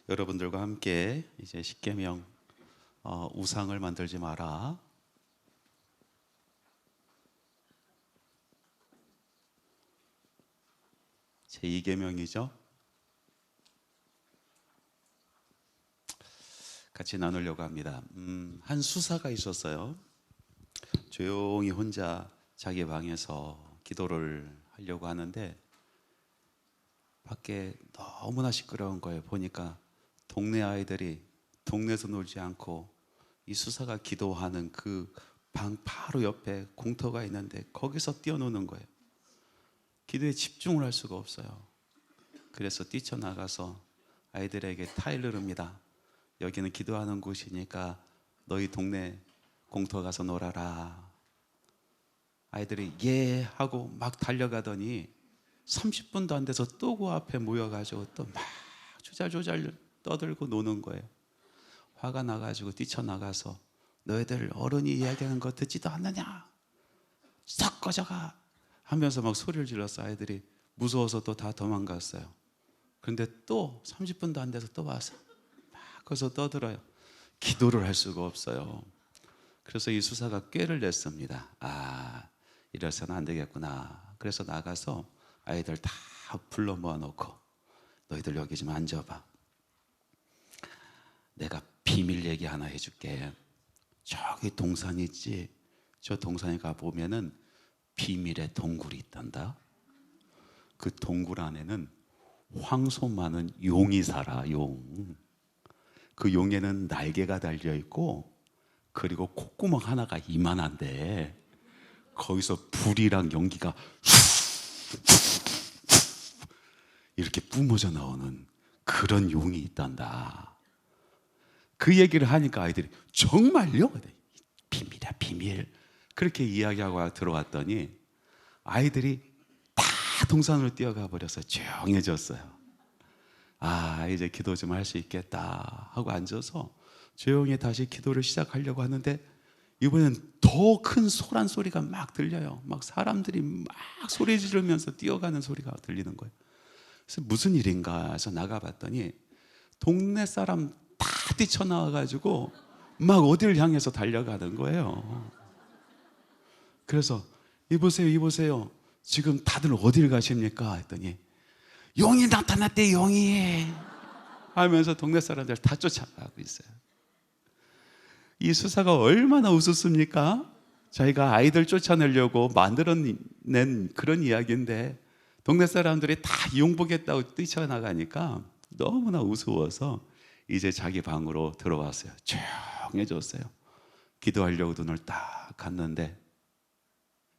여러분들과 함께 이제 십계명 우상을 만들지 마라. 제 2계명이죠. 같이 나누려고 합니다. 한 수사가 있었어요. 조용히 혼자 자기 방에서 기도를 하려고 하는데 밖에 너무나 시끄러운 거예요. 보니까 동네 아이들이 동네에서 놀지 않고 이 수사가 기도하는 그 방 바로 옆에 공터가 있는데 거기서 뛰어노는 거예요. 기도에 집중을 할 수가 없어요. 그래서 뛰쳐나가서 아이들에게 타일을 릅니다. 여기는 기도하는 곳이니까 너희 동네 공터 가서 놀아라. 아이들이 예 하고 막 달려가더니 30분도 안 돼서 또 그 앞에 모여가지고 또 막 조잘조잘 떠들고 노는 거예요. 화가 나가지고 뛰쳐나가서 너희들 어른이 이야기하는 거 듣지도 않느냐, 썩 꺼져가 하면서 막 소리를 질렀어. 아이들이 무서워서 또 다 도망갔어요. 그런데 또 30분도 안 돼서 또 와서 막 거기서 떠들어요. 기도를 할 수가 없어요. 그래서 이 수사가 꾀를 냈습니다. 이래서는 안 되겠구나. 그래서 나가서 아이들 다 불러 모아놓고 너희들 여기 좀 앉아봐. 내가 비밀 얘기 하나 해줄게. 저기 동산 있지? 저 동산에 가보면은 비밀의 동굴이 있단다. 그 동굴 안에는 황소 많은 용이 살아. 용. 그 용에는 날개가 달려있고 그리고 콧구멍 하나가 이만한데 거기서 불이랑 연기가 이렇게 뿜어져 나오는 그런 용이 있단다. 그 얘기를 하니까 아이들이 정말요? 비밀이야 비밀. 그렇게 이야기하고 들어왔더니 아이들이 다 동산으로 뛰어가 버려서 조용해졌어요. 이제 기도 좀 할 수 있겠다 하고 앉아서 조용히 다시 기도를 시작하려고 하는데 이번엔 더 큰 소란 소리가 막 들려요. 막 사람들이 막 소리 지르면서 뛰어가는 소리가 들리는 거예요. 그래서 무슨 일인가 해서 나가봤더니 동네 사람 다 뛰쳐나와가지고 막 어디를 향해서 달려가는 거예요. 그래서 이보세요. 지금 다들 어디를 가십니까? 했더니 용이 나타났대, 용이 하면서 동네 사람들 다 쫓아가고 있어요. 이 수사가 얼마나 웃었습니까? 자기가 아이들 쫓아내려고 만들어낸 그런 이야기인데 동네 사람들이 다 용보겠다고 뛰쳐나가니까 너무나 우스워서 이제 자기 방으로 들어왔어요. 조용해졌어요. 기도하려고 눈을 딱 갔는데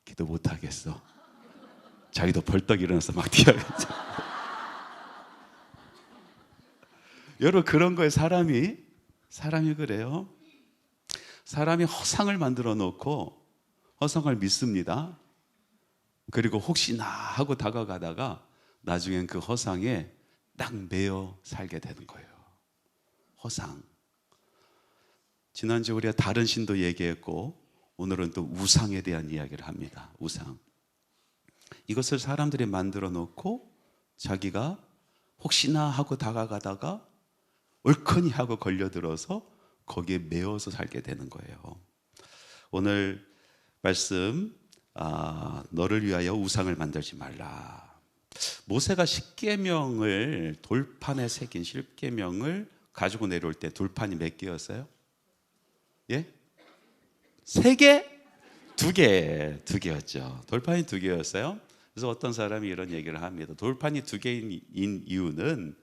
기도 못하겠어. 자기도 벌떡 일어나서 막 뛰어갔죠. 여러분, 그런 거에 사람이 그래요. 사람이 허상을 만들어 놓고 허상을 믿습니다. 그리고 혹시나 하고 다가가다가 나중엔 그 허상에 딱 매여 살게 되는 거예요. 허상. 지난주 우리가 다른 신도 얘기했고 오늘은 또 우상에 대한 이야기를 합니다. 우상. 이것을 사람들이 만들어 놓고 자기가 혹시나 하고 다가가다가 얼큰이 하고 걸려들어서 거기에 매어서 살게 되는 거예요. 오늘 말씀, 너를 위하여 우상을 만들지 말라. 모세가 십계명을 돌판에 새긴 십계명을 가지고 내려올 때 돌판이 몇 개였어요? 예? 3개? 2개였죠. 돌판이 2개였어요. 그래서 어떤 사람이 이런 얘기를 합니다. 돌판이 2개인 이유는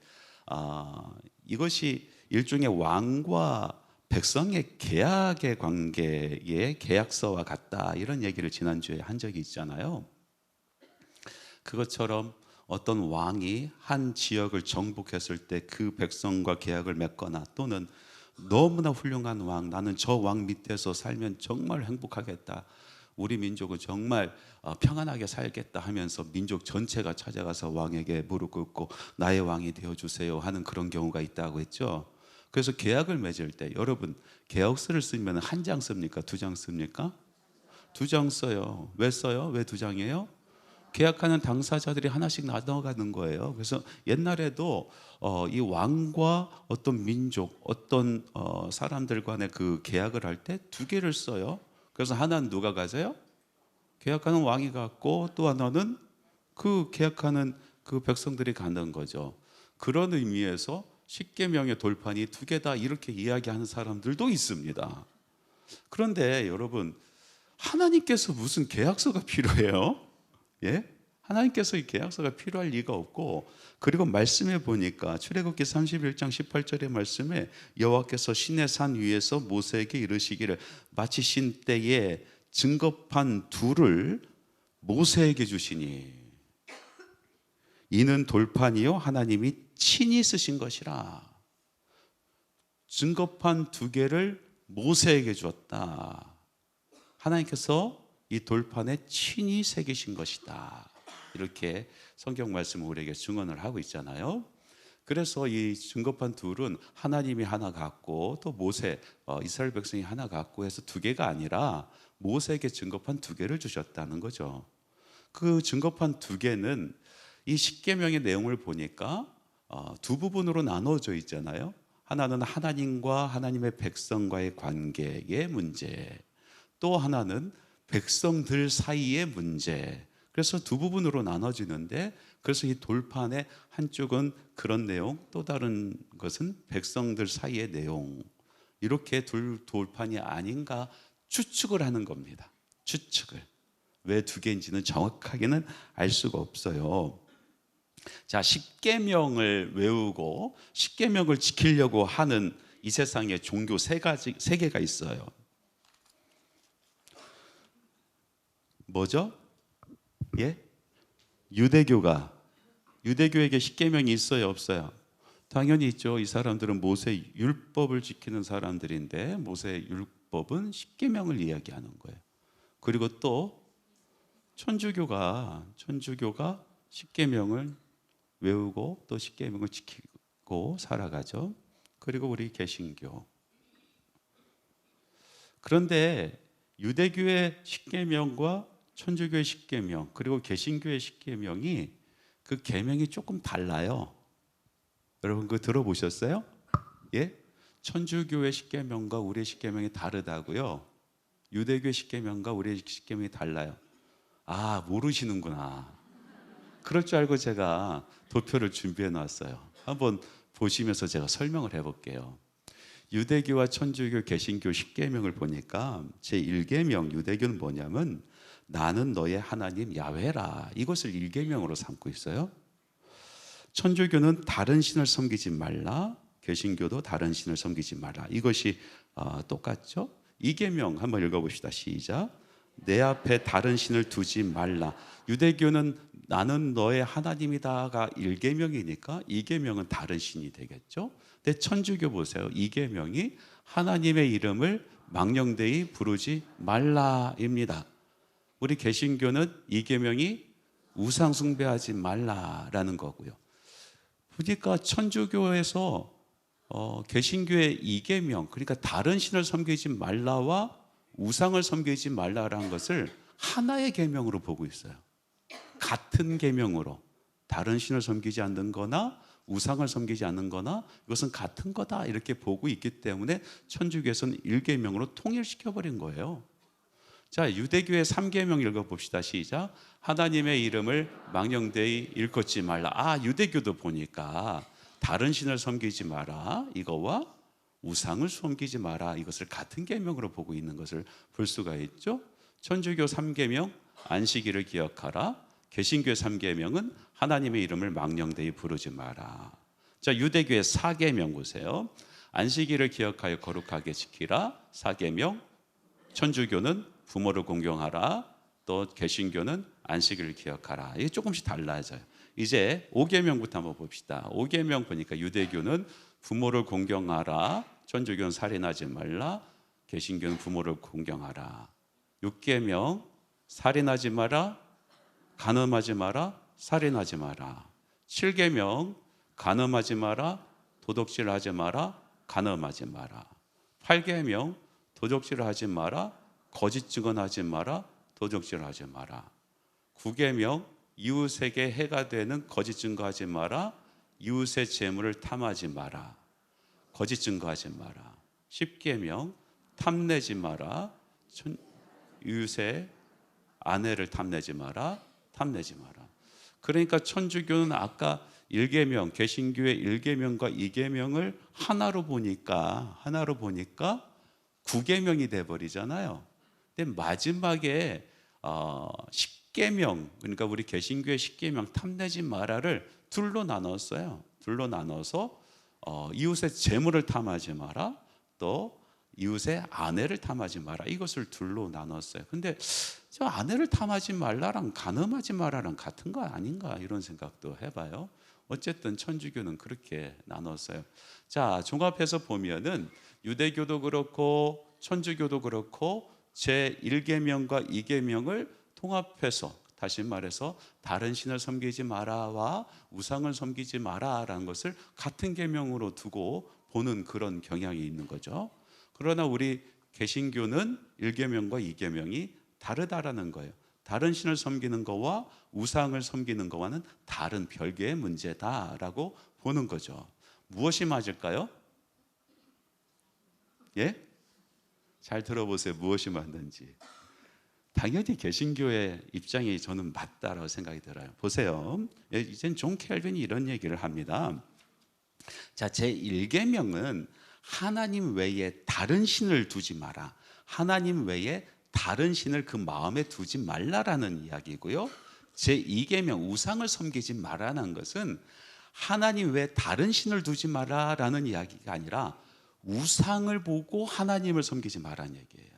이것이 일종의 왕과 백성의 계약의 관계의 계약서와 같다, 이런 얘기를 지난주에 한 적이 있잖아요. 그것처럼 어떤 왕이 한 지역을 정복했을 때 그 백성과 계약을 맺거나 또는 너무나 훌륭한 왕, 나는 저 왕 밑에서 살면 정말 행복하겠다, 우리 민족은 정말 평안하게 살겠다 하면서 민족 전체가 찾아가서 왕에게 무릎 꿇고 나의 왕이 되어주세요 하는 그런 경우가 있다고 했죠. 그래서 계약을 맺을 때 여러분, 계약서를 쓰면 1장 씁니까? 2장 씁니까? 2장 써요. 왜 써요? 왜 2장이에요? 계약하는 당사자들이 하나씩 나눠가는 거예요. 그래서 옛날에도 이 왕과 어떤 민족, 어떤 사람들 간의 그 계약을 할 때 두 개를 써요. 그래서 하나는 누가 가져요? 계약하는 왕이 갖고, 또 하나는 그 계약하는 그 백성들이 갖는 거죠. 그런 의미에서 십계명의 돌판이 두 개다 이렇게 이야기하는 사람들도 있습니다. 그런데 여러분, 하나님께서 무슨 계약서가 필요해요? 예? 하나님께서 이 계약서가 필요할 리가 없고, 그리고 말씀해 보니까 출애굽기 31장 18절의 말씀에 여호와께서 시내 산 위에서 모세에게 이르시기를 마치 신 때에 증거판 둘을 모세에게 주시니 이는 돌판이요 하나님이 친히 쓰신 것이라. 증거판 두 개를 모세에게 주었다. 하나님께서 이 돌판에 친히 새기신 것이다. 이렇게 성경 말씀을 우리에게 증언을 하고 있잖아요. 그래서 이 증거판 둘은 하나님이 하나 갖고 또 모세, 이스라엘 백성이 하나 갖고 해서 두 개가 아니라 모세에게 증거판 두 개를 주셨다는 거죠. 그 증거판 두 개는 이 십계명의 내용을 보니까 두 부분으로 나눠져 있잖아요. 하나는 하나님과 하나님의 백성과의 관계의 문제, 또 하나는 백성들 사이의 문제. 그래서 두 부분으로 나눠지는데, 그래서 이 돌판의 한쪽은 그런 내용, 또 다른 것은 백성들 사이의 내용, 이렇게 돌판이 아닌가 추측을 하는 겁니다. 추측을. 왜 두 개인지는 정확하게는 알 수가 없어요. 자, 십계명을 외우고 십계명을 지키려고 하는 이 세상에 종교 세 개가 있어요. 뭐죠? 예? 유대교에게 십계명이 있어요, 없어요? 당연히 있죠. 이 사람들은 모세 율법을 지키는 사람들인데, 모세 율법은 십계명을 이야기하는 거예요. 그리고 또 천주교가 십계명을 외우고 또 십계명을 지키고 살아가죠. 그리고 우리 개신교. 그런데 유대교의 십계명과 천주교의 십계명, 그리고 개신교의 십계명이 그 계명이 조금 달라요. 여러분 그거 들어보셨어요? 예? 천주교의 십계명과 우리의 십계명이 다르다고요? 유대교의 십계명과 우리의 십계명이 달라요. 아, 모르시는구나. 그럴 줄 알고 제가 도표를 준비해 놨어요. 한번 보시면서 제가 설명을 해볼게요. 유대교와 천주교, 개신교 십계명을 보니까 제1계명 유대교는 뭐냐면 나는 너의 하나님 야훼라, 이것을 1계명으로 삼고 있어요. 천주교는 다른 신을 섬기지 말라, 개신교도 다른 신을 섬기지 말라, 이것이 똑같죠. 2계명 한번 읽어봅시다. 시작. 내 앞에 다른 신을 두지 말라. 유대교는 나는 너의 하나님이다가 1계명이니까 2계명은 다른 신이 되겠죠. 근데 천주교 보세요. 2계명이 하나님의 이름을 망령되이 부르지 말라입니다. 우리 개신교는 2계명이 우상 숭배하지 말라라는 거고요. 보니까 천주교에서 개신교의 2계명, 그러니까 다른 신을 섬기지 말라와 우상을 섬기지 말라라는 것을 하나의 계명으로 보고 있어요. 같은 계명으로, 다른 신을 섬기지 않는 거나 우상을 섬기지 않는 거나 이것은 같은 거다 이렇게 보고 있기 때문에 천주교에서는 1계명으로 통일시켜 버린 거예요. 자, 유대교의 3계명 읽어봅시다. 시작. 하나님의 이름을 망령되이 일컫지 말라. 아, 유대교도 보니까 다른 신을 섬기지 마라, 이거와 우상을 섬기지 마라, 이것을 같은 계명으로 보고 있는 것을 볼 수가 있죠. 천주교 3계명 안식일을 기억하라, 개신교의 3계명은 하나님의 이름을 망령되이 부르지 마라. 자, 유대교의 4계명 보세요. 안식일을 기억하여 거룩하게 지키라, 4계명. 천주교는 부모를 공경하라, 또 개신교는 안식일을 기억하라. 이게 조금씩 달라져요. 이제 5계명부터 한번 봅시다. 5계명 보니까 유대교는 부모를 공경하라, 천주교는 살인하지 말라, 개신교는 부모를 공경하라. 6계명 살인하지 마라, 간음하지 마라, 살인하지 마라. 7계명 간음하지 마라, 도둑질하지 마라, 간음하지 마라. 8계명 도둑질하지 마라, 거짓 증언하지 마라, 도둑질하지 마라. 9계명 이웃에게 해가 되는 거짓 증거하지 마라. 이웃의 재물을 탐하지 마라. 거짓 증거하지 마라. 10계명 탐내지 마라. 이웃의 아내를 탐내지 마라. 탐내지 마라. 그러니까 천주교는 아까 1계명, 개신교의 1계명과 2계명을 하나로 보니까 9계명이 돼 버리잖아요. 근데 마지막에 10계명, 그러니까 우리 개신교의 10계명 탐내지 마라를 둘로 나눴어요. 둘로 나눠서 이웃의 재물을 탐하지 마라, 또 이웃의 아내를 탐하지 마라, 이것을 둘로 나눴어요. 근데 저 아내를 탐하지 말라랑 간음하지 마라랑 같은 거 아닌가 이런 생각도 해봐요. 어쨌든 천주교는 그렇게 나눴어요. 자, 종합해서 보면은 유대교도 그렇고 천주교도 그렇고 제 1계명과 2계명을 통합해서, 다시 말해서 다른 신을 섬기지 마라와 우상을 섬기지 마라라는 것을 같은 계명으로 두고 보는 그런 경향이 있는 거죠. 그러나 우리 개신교는 1계명과 2계명이 다르다라는 거예요. 다른 신을 섬기는 거와 우상을 섬기는 거와는 다른 별개의 문제다라고 보는 거죠. 무엇이 맞을까요? 예? 잘 들어보세요. 무엇이 맞는지. 당연히 개신교의 입장이 저는 맞다라고 생각이 들어요. 보세요. 이젠 존 켈빈이 이런 얘기를 합니다. 자, 제 1계명은 하나님 외에 다른 신을 두지 마라. 하나님 외에 다른 신을 그 마음에 두지 말라라는 이야기고요. 제 2계명 우상을 섬기지 마라는 것은 하나님 외에 다른 신을 두지 마라라는 이야기가 아니라 우상을 보고 하나님을 섬기지 마라는 얘기예요.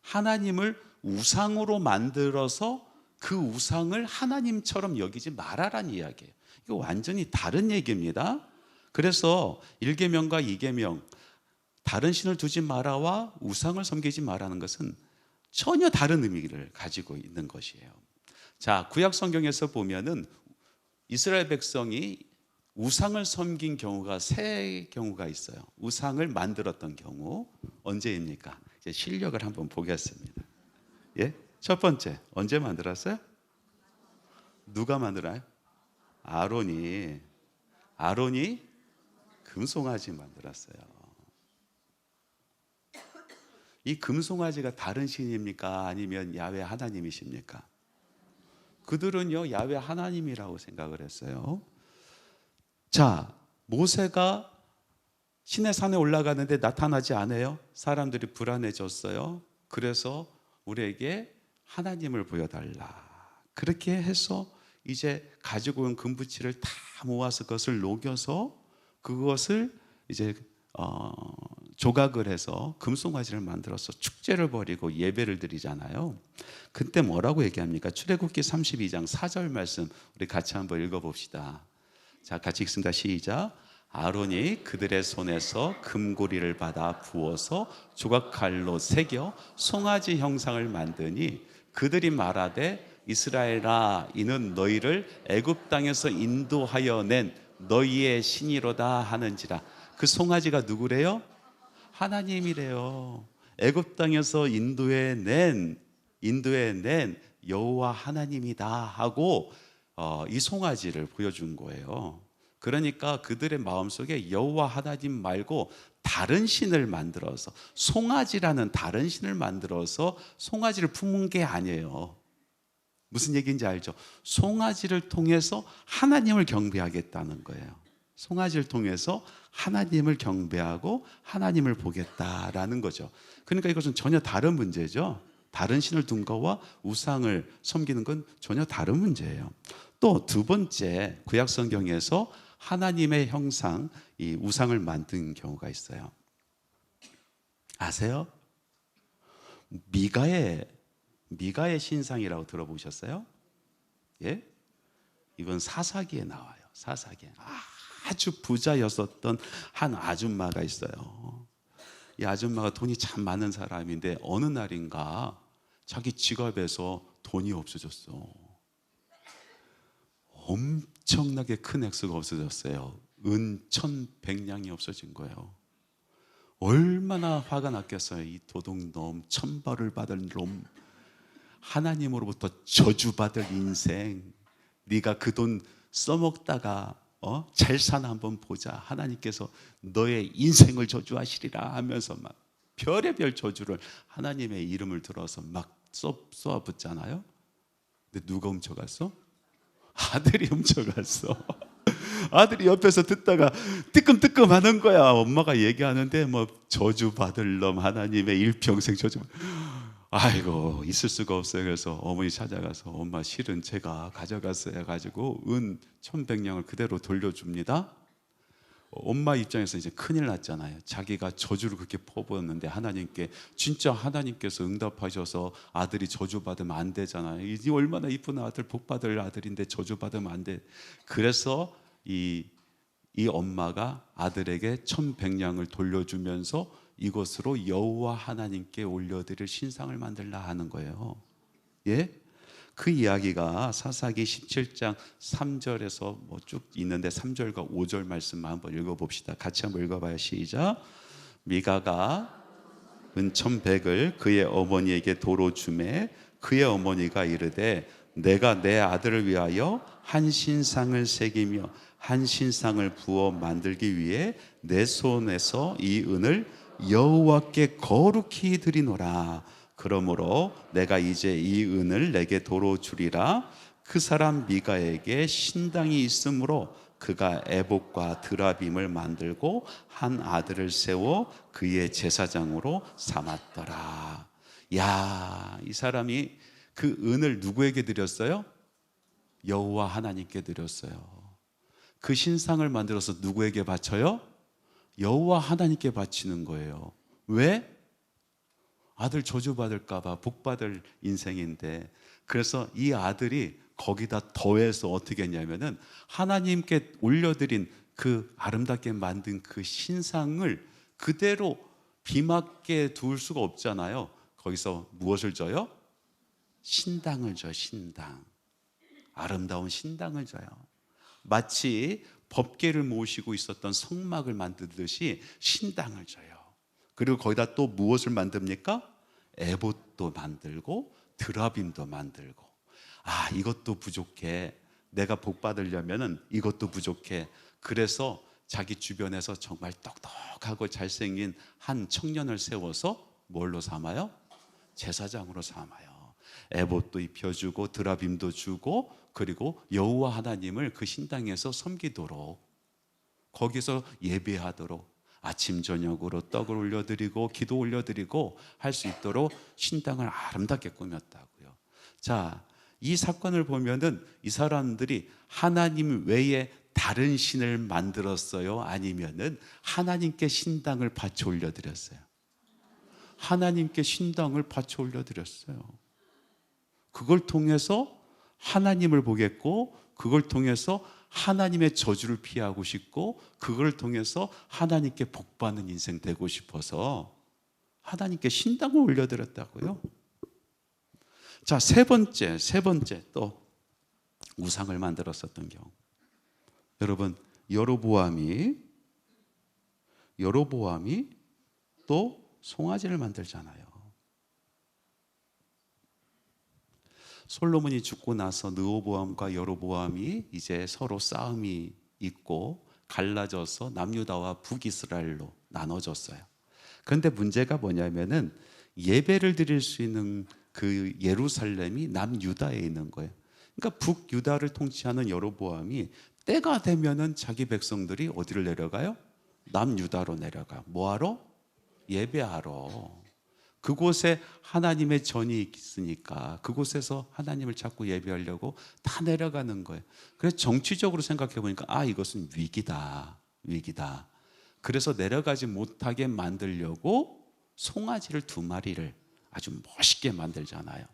하나님을 우상으로 만들어서 그 우상을 하나님처럼 여기지 마라라는 이야기예요. 이거 완전히 다른 얘기입니다. 그래서 1계명과 2계명 다른 신을 두지 마라와 우상을 섬기지 마라는 것은 전혀 다른 의미를 가지고 있는 것이에요. 자, 구약 성경에서 보면은 이스라엘 백성이 우상을 섬긴 경우가 세 경우가 있어요. 우상을 만들었던 경우 언제입니까? 이제 실력을 한번 보겠습니다. 예? 첫 번째, 언제 만들었어요? 누가 만들어요? 아론이 금송아지 만들었어요. 이 금송아지가 다른 신입니까? 아니면 야훼 하나님이십니까? 그들은요, 야훼 하나님이라고 생각을 했어요. 자, 모세가 시내산에 올라가는데 나타나지 않아요. 사람들이 불안해졌어요. 그래서 우리에게 하나님을 보여달라. 그렇게 해서 이제 가지고 온 금붙이를 다 모아서 그것을 녹여서 그것을 이제 조각을 해서 금송아지를 만들어서 축제를 벌이고 예배를 드리잖아요. 그때 뭐라고 얘기합니까? 출애굽기 32장 4절 말씀 우리 같이 한번 읽어봅시다. 자, 같이 읽습니다. 시작. 아론이 그들의 손에서 금고리를 받아 부어서 조각칼로 새겨 송아지 형상을 만드니 그들이 말하되 이스라엘아, 이는 너희를 애굽 땅에서 인도하여 낸 너희의 신이로다 하는지라. 그 송아지가 누구래요? 하나님이래요. 애굽 땅에서 인도해 낸 여호와 하나님이다 하고 이 송아지를 보여준 거예요. 그러니까 그들의 마음속에 여호와 하나님 말고 다른 신을 만들어서, 송아지라는 다른 신을 만들어서 송아지를 품은 게 아니에요. 무슨 얘기인지 알죠? 송아지를 통해서 하나님을 경배하겠다는 거예요. 송아지를 통해서 하나님을 경배하고 하나님을 보겠다라는 거죠. 그러니까 이것은 전혀 다른 문제죠. 다른 신을 둔 거와 우상을 섬기는 건 전혀 다른 문제예요. 또 두 번째, 구약 성경에서 하나님의 형상, 이 우상을 만든 경우가 있어요. 아세요? 미가의 신상이라고 들어보셨어요? 예? 이건 사사기에 나와요. 사사기에. 아주 부자였었던 한 아줌마가 있어요. 이 아줌마가 돈이 참 많은 사람인데 어느 날인가 자기 지갑에서 돈이 없어졌어. 엄청나게 큰 액수가 없어졌어요. 은 1,100냥이 없어진 거예요. 얼마나 화가 났겠어요. 이 도둑놈, 천벌을 받을 놈, 하나님으로부터 저주받을 인생, 네가 그 돈 써먹다가 잘 사나 한번 보자. 하나님께서 너의 인생을 저주하시리라 하면서 막 별의별 저주를 하나님의 이름을 들어서 막 쏘아붙잖아요. 근데 누가 훔쳐갔어? 아들이 훔쳐갔어. 아들이 옆에서 듣다가 뜨끔뜨끔 하는 거야. 엄마가 얘기하는데 뭐 저주 받을 놈, 하나님의 일평생 저주. 아이고, 있을 수가 없어요. 그래서 어머니 찾아가서 엄마 실은 제가 가져갔어요 해가지고 은 1,100냥을 그대로 돌려줍니다. 엄마 입장에서 이제 큰일 났잖아요. 자기가 저주를 그렇게 퍼부었는데 하나님께, 진짜 하나님께서 응답하셔서 아들이 저주받으면 안 되잖아요. 이 얼마나 이쁜 아들, 복받을 아들인데 저주받으면 안 돼. 그래서 이 엄마가 아들에게 1,100냥을 돌려주면서 이것으로 여호와 하나님께 올려드릴 신상을 만들라 하는 거예요. 예? 그 이야기가 사사기 17장 3절에서 뭐 쭉 있는데 3절과 5절 말씀만 한번 읽어봅시다. 같이 한번 읽어봐요. 시작. 미가가 은 1,100을 그의 어머니에게 도로 주매 그의 어머니가 이르되 내가 내 아들을 위하여 한 신상을 새기며 한 신상을 부어 만들기 위해 내 손에서 이 은을 여호와께 거룩히 드리노라. 그러므로 내가 이제 이 은을 내게 도로 주리라. 그 사람 미가에게 신당이 있으므로 그가 에봇과 드라빔을 만들고 한 아들을 세워 그의 제사장으로 삼았더라. 야, 이 사람이 그 은을 누구에게 드렸어요? 여호와 하나님께 드렸어요. 그 신상을 만들어서 누구에게 바쳐요? 여호와 하나님께 바치는 거예요. 왜? 아들 저주받을까 봐, 복받을 인생인데. 그래서 이 아들이 거기다 더해서 어떻게 했냐면은 하나님께 올려드린 그 아름답게 만든 그 신상을 그대로 비 맞게 둘 수가 없잖아요. 거기서 무엇을 줘요? 신당을 줘요. 신당. 아름다운 신당을 줘요. 마치 법궤를 모시고 있었던 성막을 만들듯이 신당을 줘요. 그리고 거기다 또 무엇을 만듭니까? 에봇도 만들고 드라빔도 만들고. 아, 이것도 부족해. 내가 복 받으려면은 이것도 부족해. 그래서 자기 주변에서 정말 똑똑하고 잘생긴 한 청년을 세워서 뭘로 삼아요? 제사장으로 삼아요. 에봇도 입혀주고 드라빔도 주고, 그리고 여호와 하나님을 그 신당에서 섬기도록, 거기서 예배하도록, 아침 저녁으로 떡을 올려드리고 기도 올려드리고 할 수 있도록 신당을 아름답게 꾸몄다고요. 자, 이 사건을 보면은 이 사람들이 하나님 외에 다른 신을 만들었어요? 아니면은 하나님께 신당을 바쳐 올려드렸어요? 하나님께 신당을 바쳐 올려드렸어요. 그걸 통해서 하나님을 보겠고, 그걸 통해서 하나님의 저주를 피하고 싶고, 그걸 통해서 하나님께 복받는 인생 되고 싶어서 하나님께 신당을 올려드렸다고요. 자, 세 번째 또 우상을 만들었었던 경우. 여러분, 여로보암이 또 송아지를 만들잖아요. 솔로몬이 죽고 나서 르호보암과 여로보암이 이제 서로 싸움이 있고 갈라져서 남유다와 북이스라엘로 나눠졌어요. 그런데 문제가 뭐냐면은 예배를 드릴 수 있는 그 예루살렘이 남유다에 있는 거예요. 그러니까 북유다를 통치하는 여로보암이 때가 되면은 자기 백성들이 어디를 내려가요? 남유다로 내려가. 뭐하러? 예배하러. 그곳에 하나님의 전이 있으니까 그곳에서 하나님을 찾고 예배하려고 다 내려가는 거예요. 그래서 정치적으로 생각해 보니까 이것은 위기다. 그래서 내려가지 못하게 만들려고 송아지를 2마리를 아주 멋있게 만들잖아요.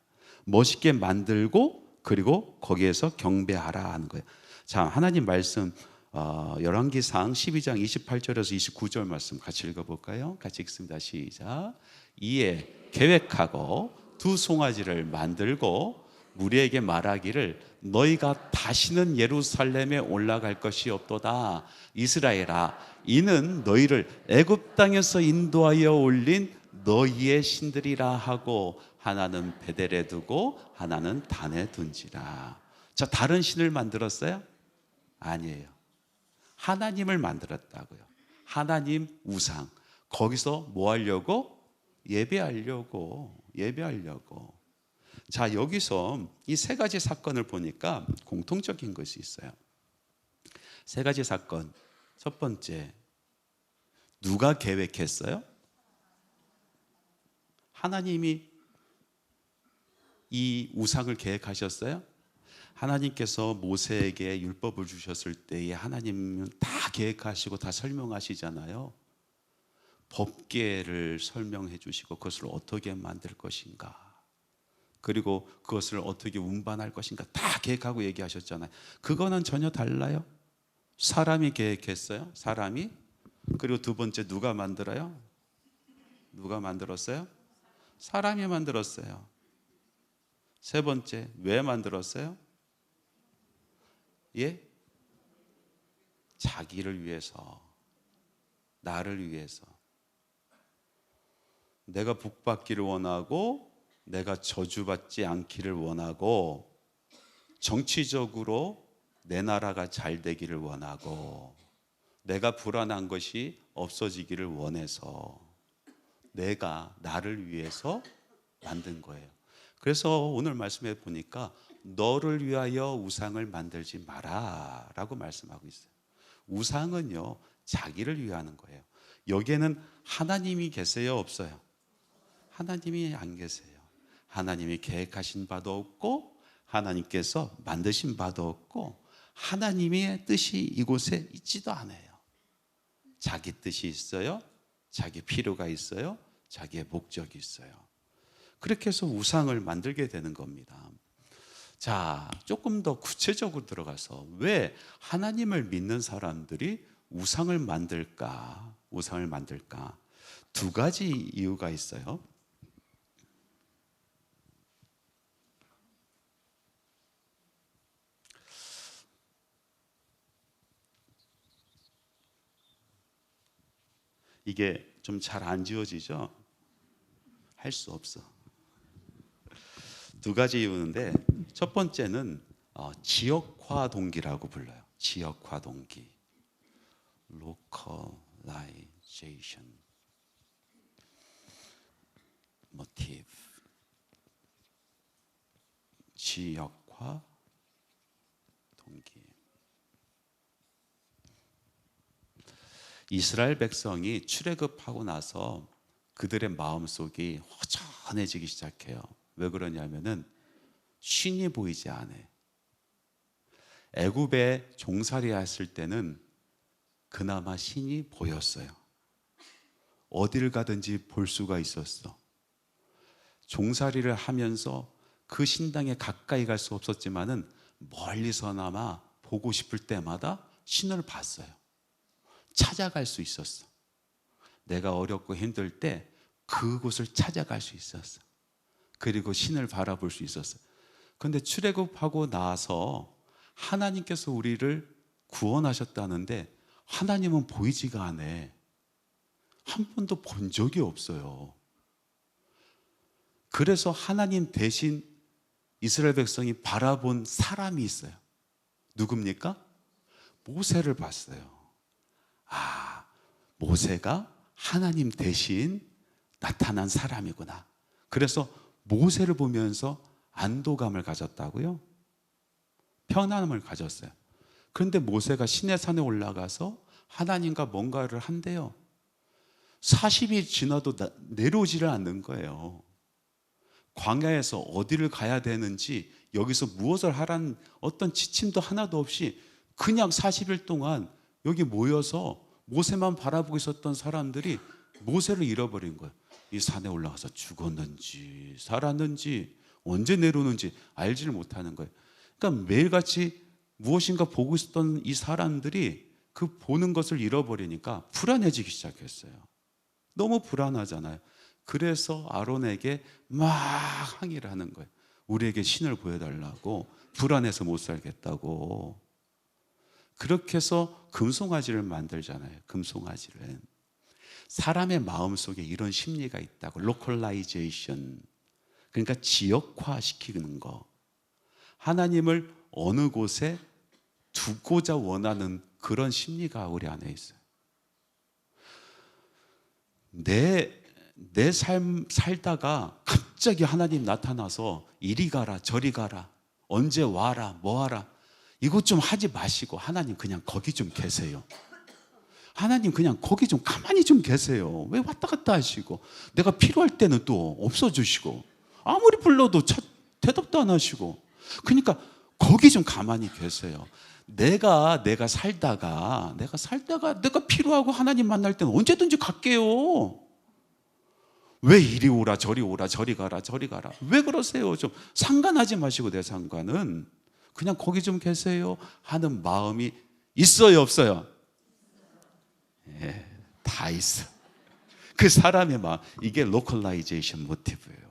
멋있게 만들고 그리고 거기에서 경배하라 하는 거예요. 자, 하나님 말씀 열왕기상 12장 28절에서 29절 말씀 같이 읽어볼까요? 같이 읽습니다. 시작. 이에 계획하고 2 송아지를 만들고 무리에게 말하기를 너희가 다시는 예루살렘에 올라갈 것이 없도다. 이스라엘아, 이는 너희를 애굽 땅에서 인도하여 올린 너희의 신들이라 하고 하나는 베델에 두고 하나는 단에 둔지라. 자, 다른 신을 만들었어요? 아니에요. 하나님을 만들었다고요. 하나님 우상. 거기서 뭐 하려고? 예배하려고. 자, 여기서 이 세 가지 사건을 보니까 공통적인 것이 있어요. 세 가지 사건. 첫 번째, 누가 계획했어요? 하나님이 이 우상을 계획하셨어요? 하나님께서 모세에게 율법을 주셨을 때에 하나님은 다 계획하시고 다 설명하시잖아요. 법계를 설명해 주시고 그것을 어떻게 만들 것인가, 그리고 그것을 어떻게 운반할 것인가 다 계획하고 얘기하셨잖아요. 그거는 전혀 달라요. 사람이 계획했어요. 사람이. 그리고 두 번째, 누가 만들어요? 누가 만들었어요? 사람이 만들었어요. 세 번째, 왜 만들었어요? 예? 자기를 위해서, 나를 위해서. 내가 복받기를 원하고, 내가 저주받지 않기를 원하고, 정치적으로 내 나라가 잘 되기를 원하고, 내가 불안한 것이 없어지기를 원해서 내가 나를 위해서 만든 거예요. 그래서 오늘 말씀해 보니까 너를 위하여 우상을 만들지 마라 라고 말씀하고 있어요. 우상은요, 자기를 위하는 거예요. 여기에는 하나님이 계세요, 없어요? 하나님이 안 계세요. 하나님이 계획하신 바도 없고 하나님께서 만드신 바도 없고 하나님의 뜻이 이곳에 있지도 않아요. 자기 뜻이 있어요. 자기 필요가 있어요. 자기의 목적이 있어요. 그렇게 해서 우상을 만들게 되는 겁니다. 자, 조금 더 구체적으로 들어가서 왜 하나님을 믿는 사람들이 우상을 만들까? 우상을 만들까? 두 가지 이유가 있어요. 이게 좀 잘 안 지워지죠? 할 수 없어. 두 가지 이유인데, 첫 번째는 지역화 동기라고 불러요. 지역화 동기, localization motive, 지역화 동기. 이스라엘 백성이 출애굽하고 나서 그들의 마음속이 허전해지기 시작해요. 왜 그러냐면은 신이 보이지 않아. 애굽에 종살이 했을 때는 그나마 신이 보였어요. 어디를 가든지 볼 수가 있었어. 종살이를 하면서 그 신당에 가까이 갈 수 없었지만은 멀리서나마 보고 싶을 때마다 신을 봤어요. 찾아갈 수 있었어. 내가 어렵고 힘들 때 그곳을 찾아갈 수 있었어. 그리고 신을 바라볼 수 있었어. 그런데 출애굽하고 나서 하나님께서 우리를 구원하셨다는데 하나님은 보이지가 않아. 한 번도 본 적이 없어요. 그래서 하나님 대신 이스라엘 백성이 바라본 사람이 있어요. 누굽니까? 모세를 봤어요. 아, 모세가 하나님 대신 나타난 사람이구나. 그래서 모세를 보면서 안도감을 가졌다고요? 편안함을 가졌어요. 그런데 모세가 시내산에 올라가서 하나님과 뭔가를 한대요. 40일 지나도 내려오지를 않는 거예요. 광야에서 어디를 가야 되는지, 여기서 무엇을 하라는 어떤 지침도 하나도 없이 그냥 40일 동안 여기 모여서 모세만 바라보고 있었던 사람들이 모세를 잃어버린 거예요. 이 산에 올라가서 죽었는지 살았는지 언제 내려오는지 알지를 못하는 거예요. 그러니까 매일같이 무엇인가 보고 있었던 이 사람들이 그 보는 것을 잃어버리니까 불안해지기 시작했어요. 너무 불안하잖아요. 그래서 아론에게 막 항의를 하는 거예요. 우리에게 신을 보여달라고, 불안해서 못 살겠다고. 그렇게 해서 금송아지를 만들잖아요. 금송아지를. 사람의 마음속에 이런 심리가 있다고. 로컬라이제이션, 그러니까 지역화시키는 거. 하나님을 어느 곳에 두고자 원하는 그런 심리가 우리 안에 있어요. 내 삶 살다가 갑자기 하나님 나타나서 이리 가라 저리 가라 언제 와라 뭐 하라 이것 좀 하지 마시고 하나님 그냥 거기 좀 계세요. 하나님 그냥 거기 좀 가만히 좀 계세요. 왜 왔다 갔다 하시고 내가 필요할 때는 또 없어주시고 아무리 불러도 대답도 안 하시고 그러니까 거기 좀 가만히 계세요. 내가 살다가 내가 필요하고 하나님 만날 때는 언제든지 갈게요. 왜 이리 오라 저리 오라 저리 가라 저리 가라 왜 그러세요? 좀 상관하지 마시고 내 상관은 그냥 거기 좀 계세요 하는 마음이 있어요 없어요? 예, 다 있어. 그 사람의 마음 이게 로컬라이제이션 모티브예요.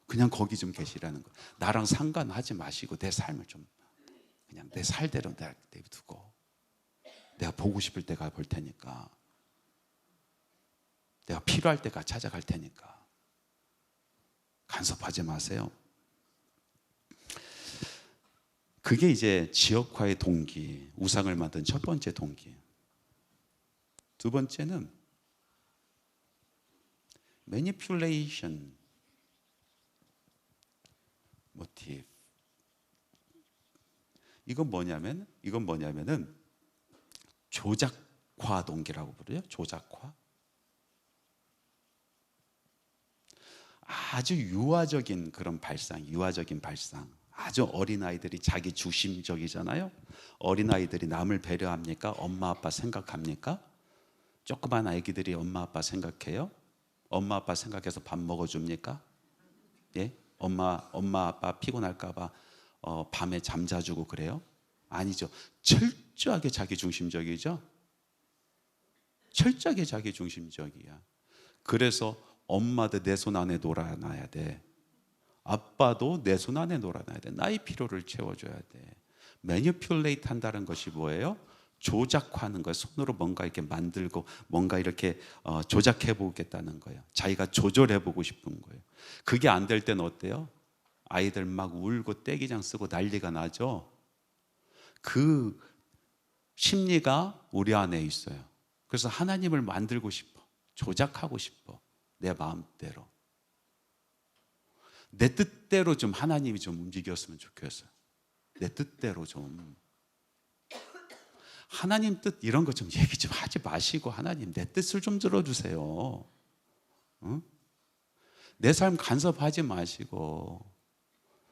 그냥 거기 좀 계시라는 거. 나랑 상관하지 마시고 내 삶을 좀 그냥 내 살대로 내두고 내가 보고 싶을 때 가 볼 테니까 내가 필요할 때 가 찾아갈 테니까 간섭하지 마세요. 그게 이제 지역화의 동기, 우상을 만든 첫 번째 동기. 두 번째는 manipulation motive. 이건 뭐냐면은 조작화 동기라고 부르죠. 조작화. 아주 유아적인 그런 발상, 유아적인 발상. 아주 어린아이들이 자기 주심적이잖아요. 어린아이들이 남을 배려합니까? 엄마 아빠 생각합니까? 조그만 아기들이 엄마 아빠 생각해요? 엄마 아빠 생각해서 밥 먹어줍니까? 예? 엄마 아빠 피곤할까 봐 밤에 잠자주고 그래요? 아니죠. 철저하게 자기 중심적이죠. 철저하게 자기 중심적이야. 그래서 엄마도 내 손 안에 놀아놔야 돼. 아빠도 내 손 안에 놀아놔야 돼. 나의 필요를 채워줘야 돼. 매니플레이트 한다는 것이 뭐예요? 조작하는 거예요. 손으로 뭔가 이렇게 만들고 뭔가 이렇게 조작해 보겠다는 거예요. 자기가 조절해 보고 싶은 거예요. 그게 안 될 때는 어때요? 아이들 막 울고 떼기장 쓰고 난리가 나죠. 그 심리가 우리 안에 있어요. 그래서 하나님을 만들고 싶어. 조작하고 싶어. 내 마음대로. 내 뜻대로 좀 하나님이 좀 움직였으면 좋겠어요. 내 뜻대로 좀. 하나님 뜻 이런 거 좀 얘기 좀 하지 마시고 하나님 내 뜻을 좀 들어주세요. 응? 내 삶 간섭하지 마시고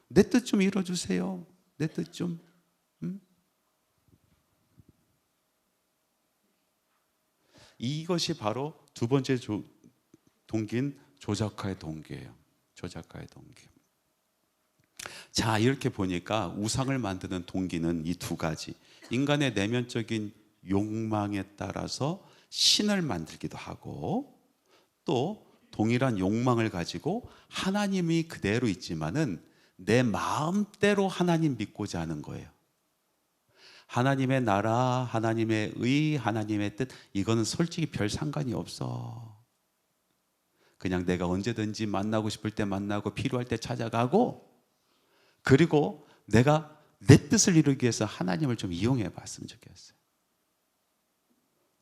내 뜻 좀 이뤄주세요. 내 뜻 좀. 응? 이것이 바로 두 번째 동기인 조작화의 동기예요. 조작화의 동기. 자, 이렇게 보니까 우상을 만드는 동기는 이 두 가지. 인간의 내면적인 욕망에 따라서 신을 만들기도 하고 또 동일한 욕망을 가지고 하나님이 그대로 있지만은 내 마음대로 하나님 믿고자 하는 거예요. 하나님의 나라, 하나님의 의, 하나님의 뜻 이거는 솔직히 별 상관이 없어. 그냥 내가 언제든지 만나고 싶을 때 만나고 필요할 때 찾아가고 그리고 내가 내 뜻을 이루기 위해서 하나님을 좀 이용해 봤으면 좋겠어요.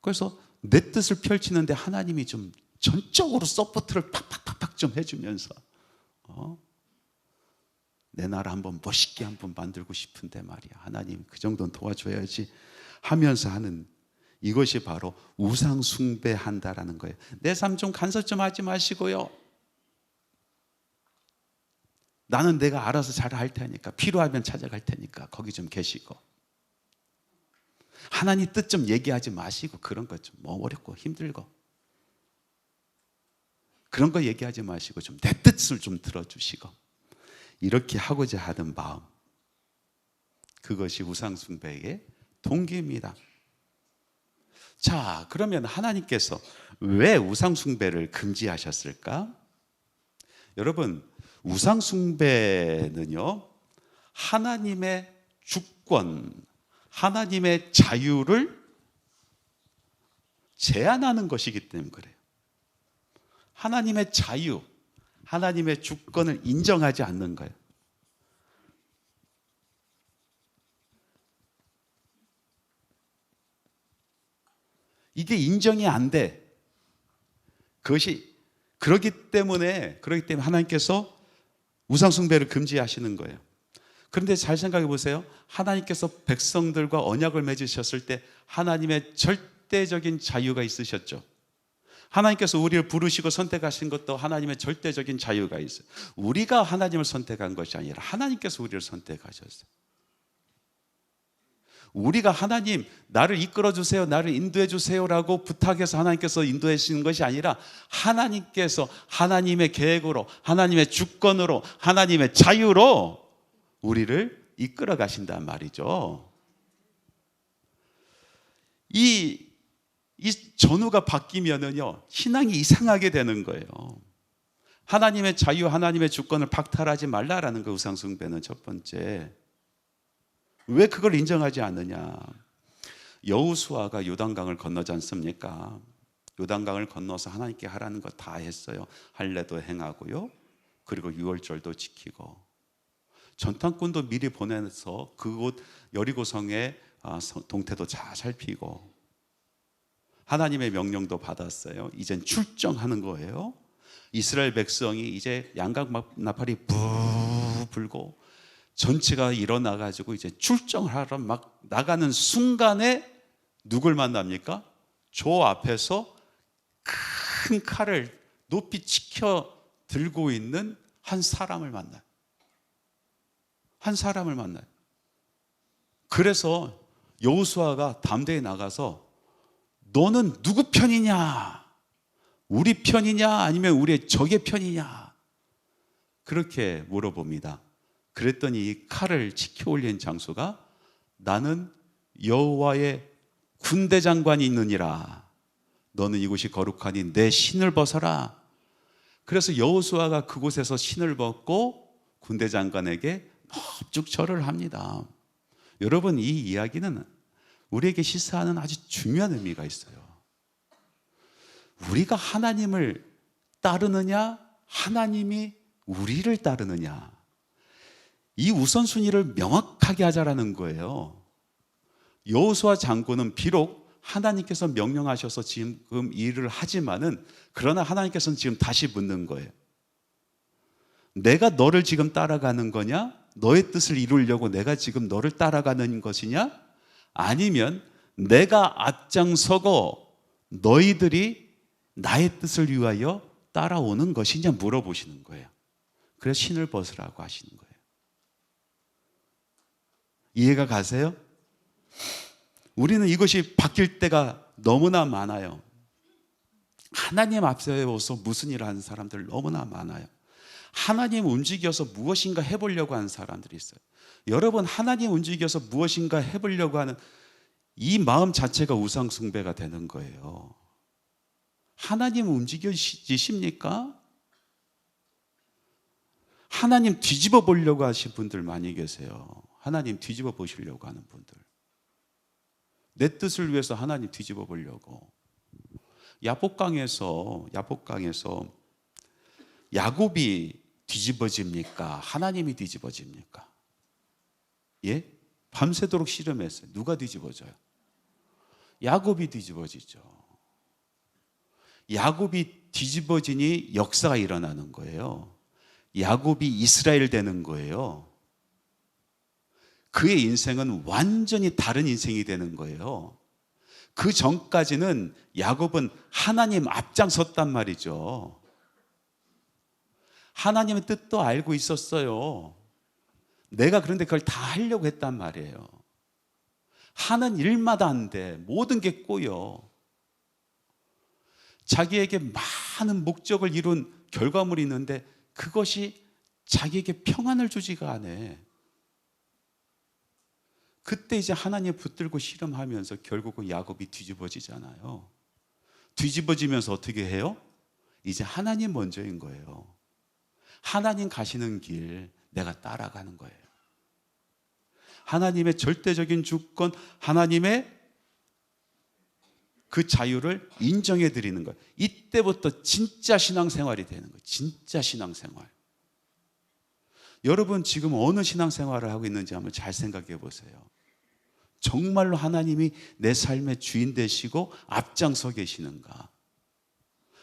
그래서 내 뜻을 펼치는데 하나님이 좀 전적으로 서포트를 팍팍팍팍 좀 해주면서 내 나라 한번 멋있게 한번 만들고 싶은데 말이야. 하나님 그 정도는 도와줘야지 하면서 하는 이것이 바로 우상 숭배한다라는 거예요. 내 삶 좀 간섭 좀 하지 마시고요. 나는 내가 알아서 잘 할 테니까 필요하면 찾아갈 테니까 거기 좀 계시고 하나님 뜻 좀 얘기하지 마시고 그런 것 좀 뭐 어렵고 힘들고 그런 거 얘기하지 마시고 좀 내 뜻을 좀 들어주시고 이렇게 하고자 하는 마음 그것이 우상 숭배의 동기입니다. 자, 그러면 하나님께서 왜 우상 숭배를 금지하셨을까? 여러분, 우상 숭배는요, 하나님의 주권, 하나님의 자유를 제한하는 것이기 때문에 그래요. 하나님의 자유, 하나님의 주권을 인정하지 않는 거예요. 이게 인정이 안 돼. 그렇기 때문에 하나님께서 우상숭배를 금지하시는 거예요. 그런데 잘 생각해 보세요. 하나님께서 백성들과 언약을 맺으셨을 때 하나님의 절대적인 자유가 있으셨죠. 하나님께서 우리를 부르시고 선택하신 것도 하나님의 절대적인 자유가 있어요. 우리가 하나님을 선택한 것이 아니라 하나님께서 우리를 선택하셨어요. 우리가 하나님 나를 이끌어 주세요, 나를 인도해 주세요라고 부탁해서 하나님께서 인도해 주시는 것이 아니라 하나님께서 하나님의 계획으로, 하나님의 주권으로, 하나님의 자유로 우리를 이끌어 가신단 말이죠. 이 전후가 바뀌면은요, 신앙이 이상하게 되는 거예요. 하나님의 자유, 하나님의 주권을 박탈하지 말라라는 거, 우상숭배는 첫 번째. 왜 그걸 인정하지 않느냐? 여호수아가 요단강을 건너지 않습니까? 요단강을 건너서 하나님께 하라는 거 다 했어요. 할례도 행하고요, 그리고 유월절도 지키고, 전탄꾼도 미리 보내서 그곳 여리고성의 동태도 잘 살피고, 하나님의 명령도 받았어요. 이젠 출정하는 거예요. 이스라엘 백성이 이제 양각 나팔이 부 불고 전체가 일어나가지고 이제 출정을 하러 막 나가는 순간에 누굴 만납니까? 조 앞에서 큰 칼을 높이 치켜 들고 있는 한 사람을 만나요. 한 사람을 만나요. 그래서 여호수아가 담대히 나가서 너는 누구 편이냐? 우리 편이냐? 아니면 우리의 적의 편이냐? 그렇게 물어봅니다. 그랬더니 이 칼을 치켜 올린 장수가 나는 여호와의 군대 장관이 있느니라. 너는 이곳이 거룩하니 내 신을 벗어라. 그래서 여호수아가 그곳에서 신을 벗고 군대 장관에게 넙죽 절을 합니다. 여러분, 이 이야기는 우리에게 시사하는 아주 중요한 의미가 있어요. 우리가 하나님을 따르느냐, 하나님이 우리를 따르느냐, 이 우선순위를 명확하게 하자라는 거예요. 여호수아 장군은 비록 하나님께서 명령하셔서 지금 일을 하지만은, 그러나 하나님께서는 지금 다시 묻는 거예요. 내가 너를 지금 따라가는 거냐? 너의 뜻을 이루려고 내가 지금 너를 따라가는 것이냐? 아니면 내가 앞장서고 너희들이 나의 뜻을 위하여 따라오는 것이냐 물어보시는 거예요. 그래서 신을 벗으라고 하시는 거예요. 이해가 가세요? 우리는 이것이 바뀔 때가 너무나 많아요. 하나님 앞에 서서 무슨 일을 하는 사람들 너무나 많아요. 하나님 움직여서 무엇인가 해보려고 하는 사람들이 있어요. 여러분, 하나님 움직여서 무엇인가 해보려고 하는 이 마음 자체가 우상숭배가 되는 거예요. 하나님 움직이십니까? 하나님 뒤집어 보려고 하신 분들 많이 계세요. 하나님 뒤집어 보시려고 하는 분들, 내 뜻을 위해서 하나님 뒤집어 보려고. 야복강에서 야곱이 뒤집어집니까? 하나님이 뒤집어집니까? 예? 밤새도록 씨름했어요. 누가 뒤집어져요? 야곱이 뒤집어지죠. 야곱이 뒤집어지니 역사가 일어나는 거예요. 야곱이 이스라엘 되는 거예요. 그의 인생은 완전히 다른 인생이 되는 거예요. 그 전까지는 야곱은 하나님 앞장섰단 말이죠. 하나님의 뜻도 알고 있었어요. 내가 그런데 그걸 다 하려고 했단 말이에요. 하는 일마다 안 돼. 모든 게 꼬여. 자기에게 많은 목적을 이룬 결과물이 있는데 그것이 자기에게 평안을 주지가 않아. 그때 이제 하나님 붙들고 씨름하면서 결국은 야곱이 뒤집어지잖아요. 뒤집어지면서 어떻게 해요? 이제 하나님 먼저인 거예요. 하나님 가시는 길 내가 따라가는 거예요. 하나님의 절대적인 주권, 하나님의 그 자유를 인정해 드리는 거예요. 이때부터 진짜 신앙생활이 되는 거예요. 진짜 신앙생활. 여러분, 지금 어느 신앙생활을 하고 있는지 한번 잘 생각해 보세요. 정말로 하나님이 내 삶의 주인 되시고 앞장서 계시는가?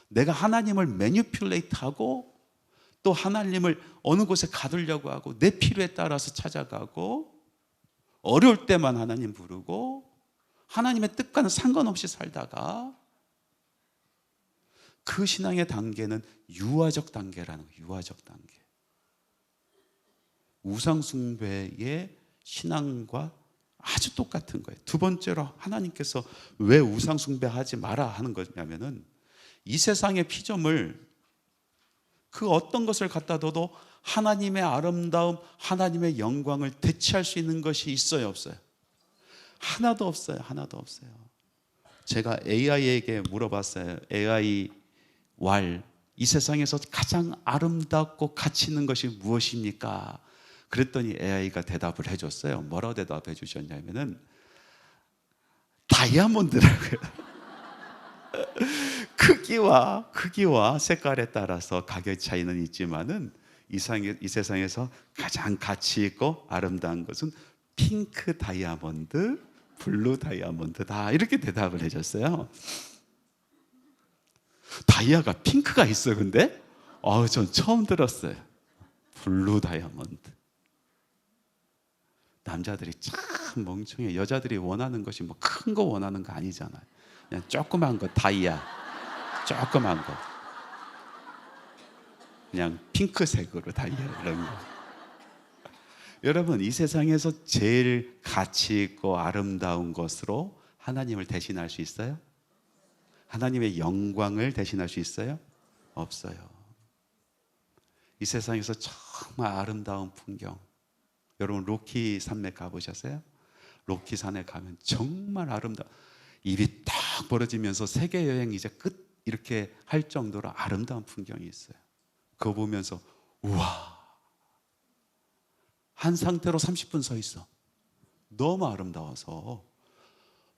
내가 하나님을 매니플레이트하고 또 하나님을 어느 곳에 가두려고 하고 내 필요에 따라서 찾아가고 어려울 때만 하나님 부르고 하나님의 뜻과는 상관없이 살다가 그 신앙의 단계는 유아적 단계라는 거예요. 유아적 단계. 우상숭배의 신앙과 아주 똑같은 거예요. 두 번째로 하나님께서 왜 우상숭배하지 마라 하는 거냐면은 이 세상의 피조물 그 어떤 것을 갖다 둬도 하나님의 아름다움, 하나님의 영광을 대체할 수 있는 것이 있어요, 없어요? 하나도 없어요. 하나도 없어요. 제가 AI에게 물어봤어요. AI 왈, 이 세상에서 가장 아름답고 가치 있는 것이 무엇입니까? 그랬더니 AI가 대답을 해줬어요. 뭐라고 대답해 주셨냐면은 다이아몬드라고요. 크기와 색깔에 따라서 가격 차이는 있지만은 이 세상에서 가장 가치 있고 아름다운 것은 핑크 다이아몬드, 블루 다이아몬드다. 이렇게 대답을 해줬어요. 다이아가 핑크가 있어 근데? 전 처음 들었어요. 블루 다이아몬드. 남자들이 참 멍청해. 여자들이 원하는 것이 뭐 큰 거 원하는 거 아니잖아요. 그냥 조그만 거 다이아, 조그만 거 그냥 핑크색으로 다이아 이런 거. 여러분 이 세상에서 제일 가치 있고 아름다운 것으로 하나님을 대신할 수 있어요? 하나님의 영광을 대신할 수 있어요? 없어요. 이 세상에서 정말 아름다운 풍경, 여러분 로키 산맥 가보셨어요? 로키 산에 가면 정말 아름다워. 입이 딱 벌어지면서 세계 여행 이제 끝 이렇게 할 정도로 아름다운 풍경이 있어요. 그거 보면서 우와, 한 상태로 30분 서 있어. 너무 아름다워서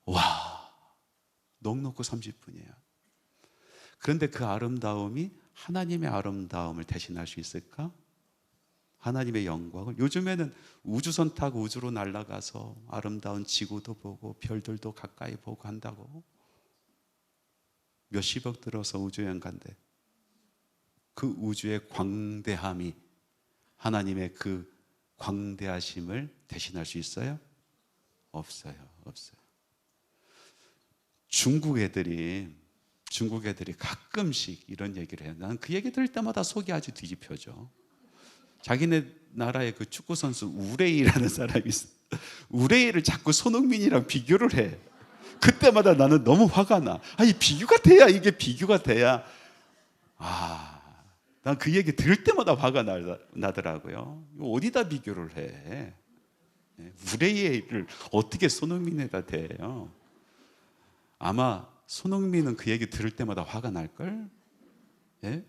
와, 넉넉히 30분이에요. 그런데 그 아름다움이 하나님의 아름다움을 대신할 수 있을까? 하나님의 영광을. 요즘에는 우주선 타고 우주로 날아가서 아름다운 지구도 보고 별들도 가까이 보고 한다고. 몇십억 들어서 우주여행 간대. 그 우주의 광대함이 하나님의 그 광대하심을 대신할 수 있어요? 없어요. 없어요. 중국 애들이 가끔씩 이런 얘기를 해요. 나는 그 얘기 들을 때마다 속이 아주 뒤집혀져. 자기네 나라의 그 축구 선수 우레이라는 사람이 있어. 우레이를 자꾸 손흥민이랑 비교를 해. 그때마다 나는 너무 화가 나. 아니 비교가 돼야, 이게 비교가 돼야. 난 그 얘기 들을 때마다 화가 나더라고요. 어디다 비교를 해? 우레이를 어떻게 손흥민에다 대요? 아마 손흥민은 그 얘기 들을 때마다 화가 날걸? 예?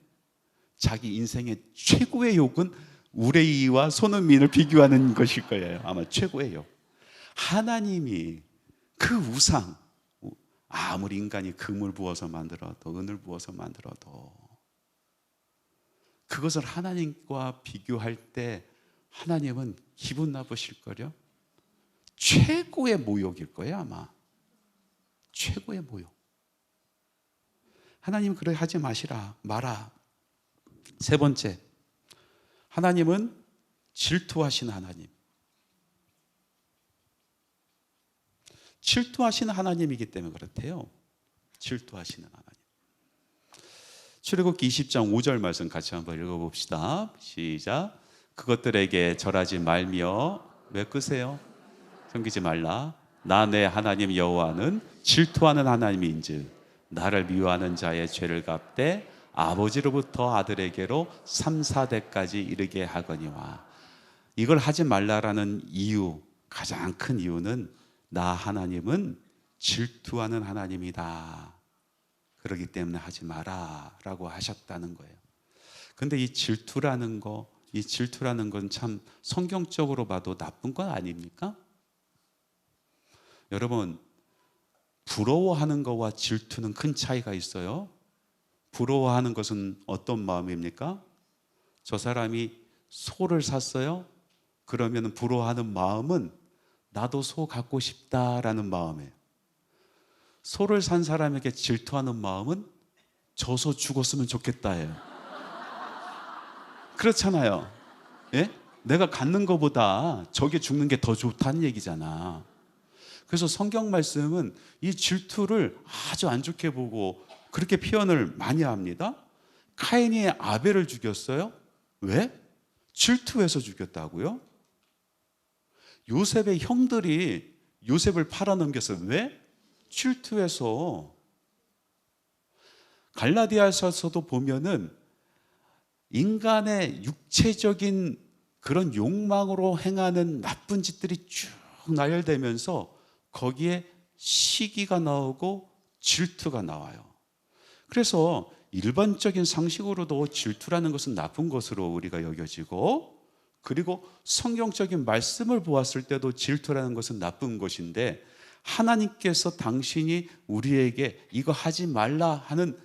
자기 인생의 최고의 욕은 우레이와 손흥민을 비교하는 것일 거예요. 아마 최고의 욕. 하나님이 그 우상, 아무리 인간이 금을 부어서 만들어도 은을 부어서 만들어도 그것을 하나님과 비교할 때 하나님은 기분 나쁘실 거요. 최고의 모욕일 거예요 아마. 최고의 모욕. 하나님 그래 하지 마라. 세 번째, 하나님은 질투하시는 하나님. 질투하시는 하나님이기 때문에 그렇대요. 질투하시는 하나님. 출애굽기 20장 5절 말씀 같이 한번 읽어봅시다. 시작. 그것들에게 절하지 말며 왜 끄세요? 섬기지 말라. 나 내 하나님 여호와는 질투하는 하나님인즉 나를 미워하는 자의 죄를 갚되 아버지로부터 아들에게로 3, 4대까지 이르게 하거니와. 이걸 하지 말라라는 이유, 가장 큰 이유는 나 하나님은 질투하는 하나님이다. 그렇기 때문에 하지 마라 라고 하셨다는 거예요. 근데 이 질투라는 건 참 성경적으로 봐도 나쁜 건 아닙니까? 여러분, 부러워하는 것과 질투는 큰 차이가 있어요. 부러워하는 것은 어떤 마음입니까? 저 사람이 소를 샀어요? 그러면 부러워하는 마음은 나도 소 갖고 싶다라는 마음이에요. 소를 산 사람에게 질투하는 마음은 저 소 죽었으면 좋겠다예요. 그렇잖아요. 예? 내가 갖는 것보다 저게 죽는 게 더 좋다는 얘기잖아. 그래서 성경 말씀은 이 질투를 아주 안 좋게 보고 그렇게 표현을 많이 합니다. 카인이 아벨을 죽였어요. 왜? 질투해서 죽였다고요? 요셉의 형들이 요셉을 팔아넘겼어요. 왜? 질투해서. 갈라디아서도 보면은 인간의 육체적인 그런 욕망으로 행하는 나쁜 짓들이 쭉 나열되면서 거기에 시기가 나오고 질투가 나와요. 그래서 일반적인 상식으로도 질투라는 것은 나쁜 것으로 우리가 여겨지고, 그리고 성경적인 말씀을 보았을 때도 질투라는 것은 나쁜 것인데, 하나님께서 당신이 우리에게 이거 하지 말라 하는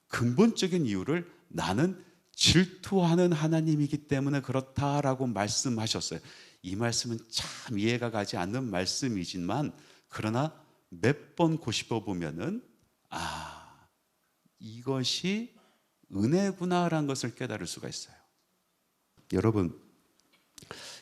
근본적인 이유를 나는 질투하는 하나님이기 때문에 그렇다라고 말씀하셨어요. 이 말씀은 참 이해가 가지 않는 말씀이지만, 그러나 몇 번 고집어 보면은 이것이 은혜구나라는 것을 깨달을 수가 있어요. 여러분,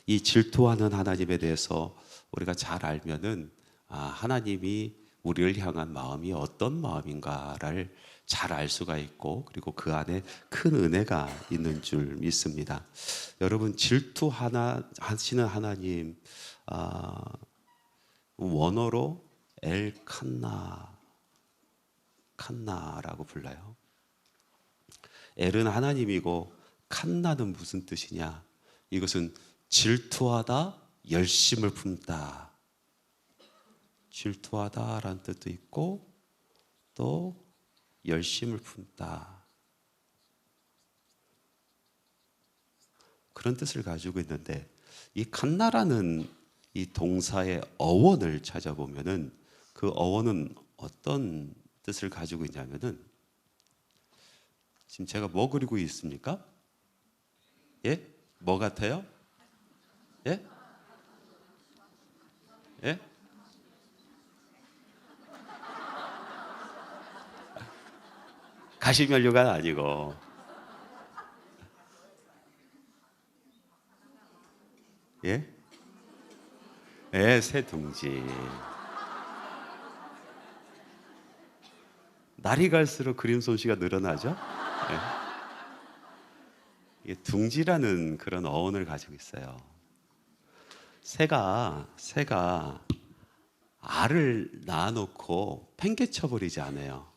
이 질투하는 하나님에 대해서 우리가 잘 알면은 하나님이 우리를 향한 마음이 어떤 마음인가를 잘 알 수가 있고, 그리고 그 안에 큰 은혜가 있는 줄 믿습니다. 여러분, 질투하시는 하나님, 원어로 칸나라고 불러요. 엘은 하나님이고 칸나는 무슨 뜻이냐? 이것은 질투하다, 열심을 품다. 질투하다라는 뜻도 있고 또 열심을 품다, 그런 뜻을 가지고 있는데, 이 칸나라는 이 동사의 어원을 찾아보면은 그 어원은 어떤 뜻을 가지고 있냐면은, 지금 제가 뭐 그리고 있습니까? 예? 뭐 같아요? 예? 예? 가시면류가 아니고, 예? 예, 새둥지. 날이 갈수록 그림 솜씨가 늘어나죠? 예. 이게 둥지라는 그런 어원을 가지고 있어요. 새가 알을 낳아놓고 팽개쳐버리지 않아요.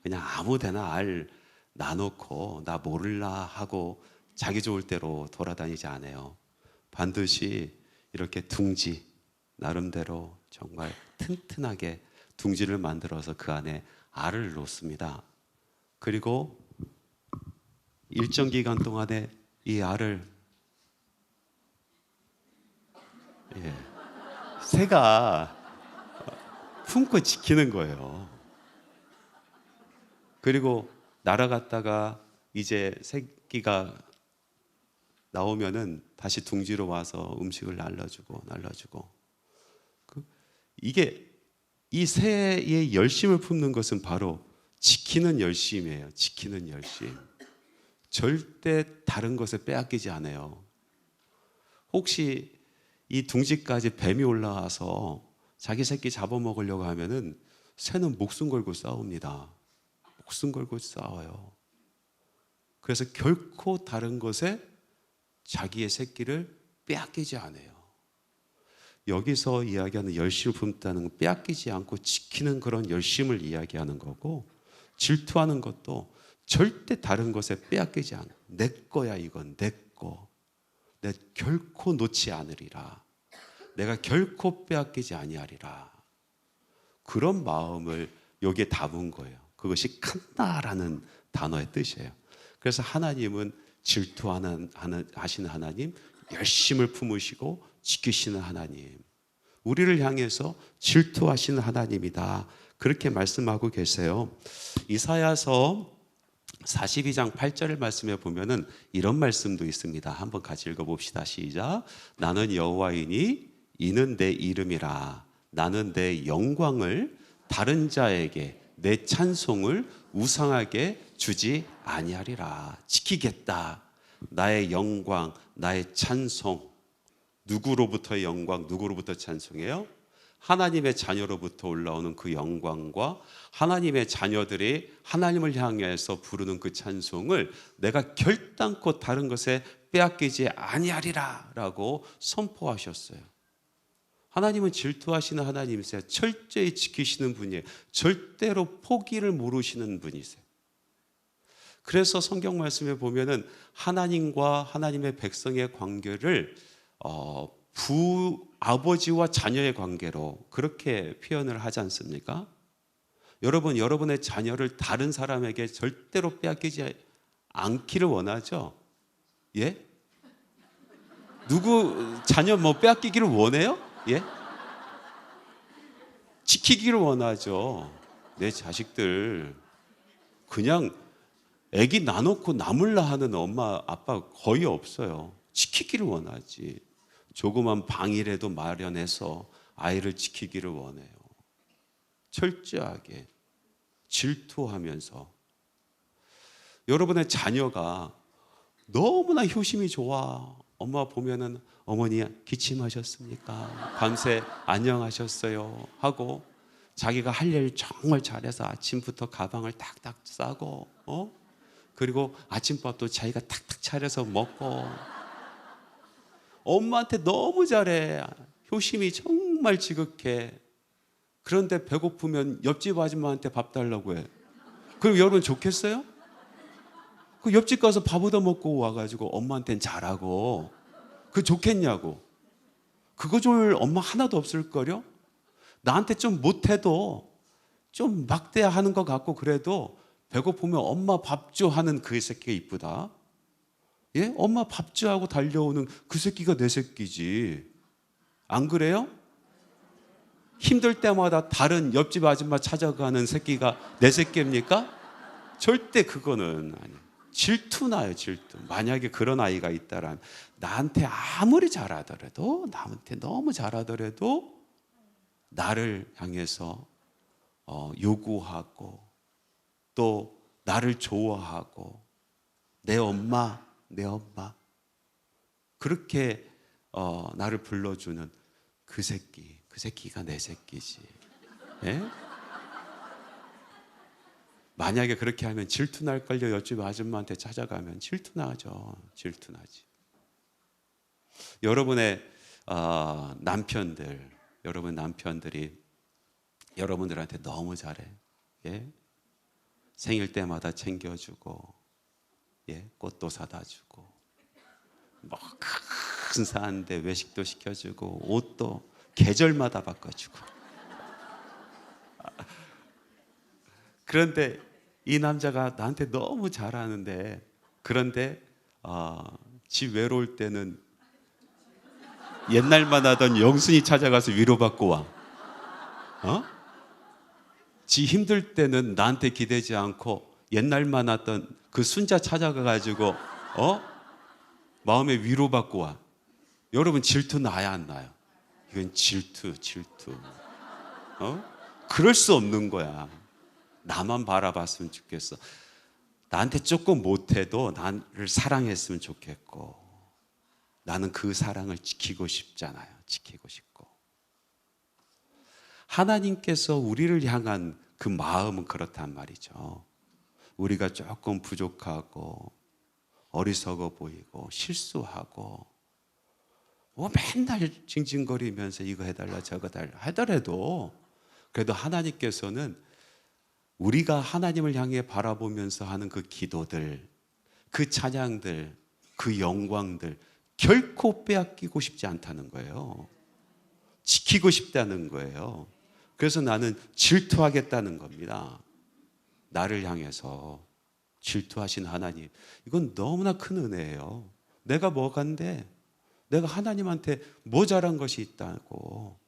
그냥 아무데나 알 낳아놓고 나 모를라 하고 자기 좋을 대로 돌아다니지 않아요. 반드시 이렇게 둥지, 나름대로 정말 튼튼하게 둥지를 만들어서 그 안에 알을 놓습니다. 그리고 일정 기간 동안에 이 알을 새가 품고 지키는 거예요. 그리고 날아갔다가 이제 새끼가 나오면은 다시 둥지로 와서 음식을 날라주고. 이게 이 새의 열심을 품는 것은 바로 지키는 열심이에요. 지키는 열심. 절대 다른 것에 빼앗기지 않아요. 혹시 이 둥지까지 뱀이 올라와서 자기 새끼 잡아먹으려고 하면은 새는 목숨 걸고 싸웁니다. 목숨 걸고 싸워요. 그래서 결코 다른 것에 자기의 새끼를 빼앗기지 않아요. 여기서 이야기하는 열심을 품다는 건 빼앗기지 않고 지키는 그런 열심을 이야기하는 거고, 질투하는 것도 절대 다른 것에 빼앗기지 않아. 내 거야, 이건 내 거. 내 결코 놓지 않으리라. 내가 결코 빼앗기지 아니하리라. 그런 마음을 여기에 담은 거예요. 그것이 칸나라는 단어의 뜻이에요. 그래서 하나님은 질투하시는 하나님, 열심을 품으시고 지키시는 하나님, 우리를 향해서 질투하시는 하나님이다, 그렇게 말씀하고 계세요. 이사야서 42장 8절의 말씀에 보면은 이런 말씀도 있습니다. 한번 같이 읽어봅시다. 시작. 나는 여호와이니 이는 내 이름이라. 나는 내 영광을 다른 자에게, 내 찬송을 우상하게 주지 아니하리라. 지키겠다. 나의 영광, 나의 찬송. 누구로부터의 영광, 누구로부터 찬송해요? 하나님의 자녀로부터 올라오는 그 영광과 하나님의 자녀들이 하나님을 향해서 부르는 그 찬송을 내가 결단코 다른 것에 빼앗기지 아니하리라 라고 선포하셨어요. 하나님은 질투하시는 하나님이세요. 철저히 지키시는 분이에요. 절대로 포기를 모르시는 분이세요. 그래서 성경 말씀에 보면은 하나님과 하나님의 백성의 관계를 아버지와 자녀의 관계로 그렇게 표현을 하지 않습니까? 여러분, 여러분의 자녀를 다른 사람에게 절대로 빼앗기지 않기를 원하죠? 예? 누구 자녀 뭐 빼앗기기를 원해요? 예? 지키기를 원하죠. 내 자식들 그냥 애기 나놓고 나물라 하는 엄마 아빠 거의 없어요. 지키기를 원하지. 조그만 방이라도 마련해서 아이를 지키기를 원해요. 철저하게 질투하면서. 여러분의 자녀가 너무나 효심이 좋아. 엄마 보면은 어머니 기침하셨습니까? 밤새 안녕하셨어요 하고 자기가 할 일 정말 잘해서 아침부터 가방을 탁탁 싸고 그리고 아침밥도 자기가 탁탁 차려서 먹고 엄마한테 너무 잘해. 효심이 정말 지극해. 그런데 배고프면 옆집 아줌마한테 밥 달라고 해. 그럼 여러분 좋겠어요? 그 옆집 가서 밥 얻어 먹고 와가지고 엄마한테는 잘하고 그 좋겠냐고. 그거 줄 엄마 하나도 없을걸요? 나한테 좀 못해도 좀 막대하는 것 같고 그래도 배고프면 엄마 밥 줘 하는 그 새끼가 이쁘다. 예? 엄마 밥 줘 하고 달려오는 그 새끼가 내 새끼지. 안 그래요? 힘들 때마다 다른 옆집 아줌마 찾아가는 새끼가 내 새끼입니까? 절대 그거는 아니에요. 질투나요, 질투. 만약에 그런 아이가 있다란 나한테 아무리 잘하더라도 나한테 너무 잘하더라도 나를 향해서 요구하고 또 나를 좋아하고 내 엄마 그렇게 나를 불러주는 그 새끼가 내 새끼지. 예? 만약에 그렇게 하면 질투날걸요. 옆집 아줌마한테 찾아가면 질투나죠. 질투나지. 여러분의 남편들, 여러분 남편들이 여러분들한테 너무 잘해. 예? 생일 때마다 챙겨주고, 예? 꽃도 사다 주고, 뭐 큰 사는데 외식도 시켜주고, 옷도 계절마다 바꿔주고. 그런데 이 남자가 나한테 너무 잘하는데, 그런데 지 외로울 때는 옛날만 하던 영순이 찾아가서 위로받고 와. 지 힘들 때는 나한테 기대지 않고 옛날만 하던 그 순자 찾아가가지고 마음에 위로받고 와. 여러분 질투 나야 안 나요? 이건 질투. 그럴 수 없는 거야. 나만 바라봤으면 좋겠어. 나한테 조금 못해도 나를 사랑했으면 좋겠고 나는 그 사랑을 지키고 싶잖아요. 지키고 싶고. 하나님께서 우리를 향한 그 마음은 그렇단 말이죠. 우리가 조금 부족하고 어리석어 보이고 실수하고 맨날 징징거리면서 이거 해달라 저거 해달라 하더라도 그래도 하나님께서는 우리가 하나님을 향해 바라보면서 하는 그 기도들, 그 찬양들, 그 영광들 결코 빼앗기고 싶지 않다는 거예요. 지키고 싶다는 거예요. 그래서 나는 질투하겠다는 겁니다. 나를 향해서 질투하신 하나님, 이건 너무나 큰 은혜예요. 내가 뭐간데 내가 하나님한테 뭐 잘한 것이 있다고.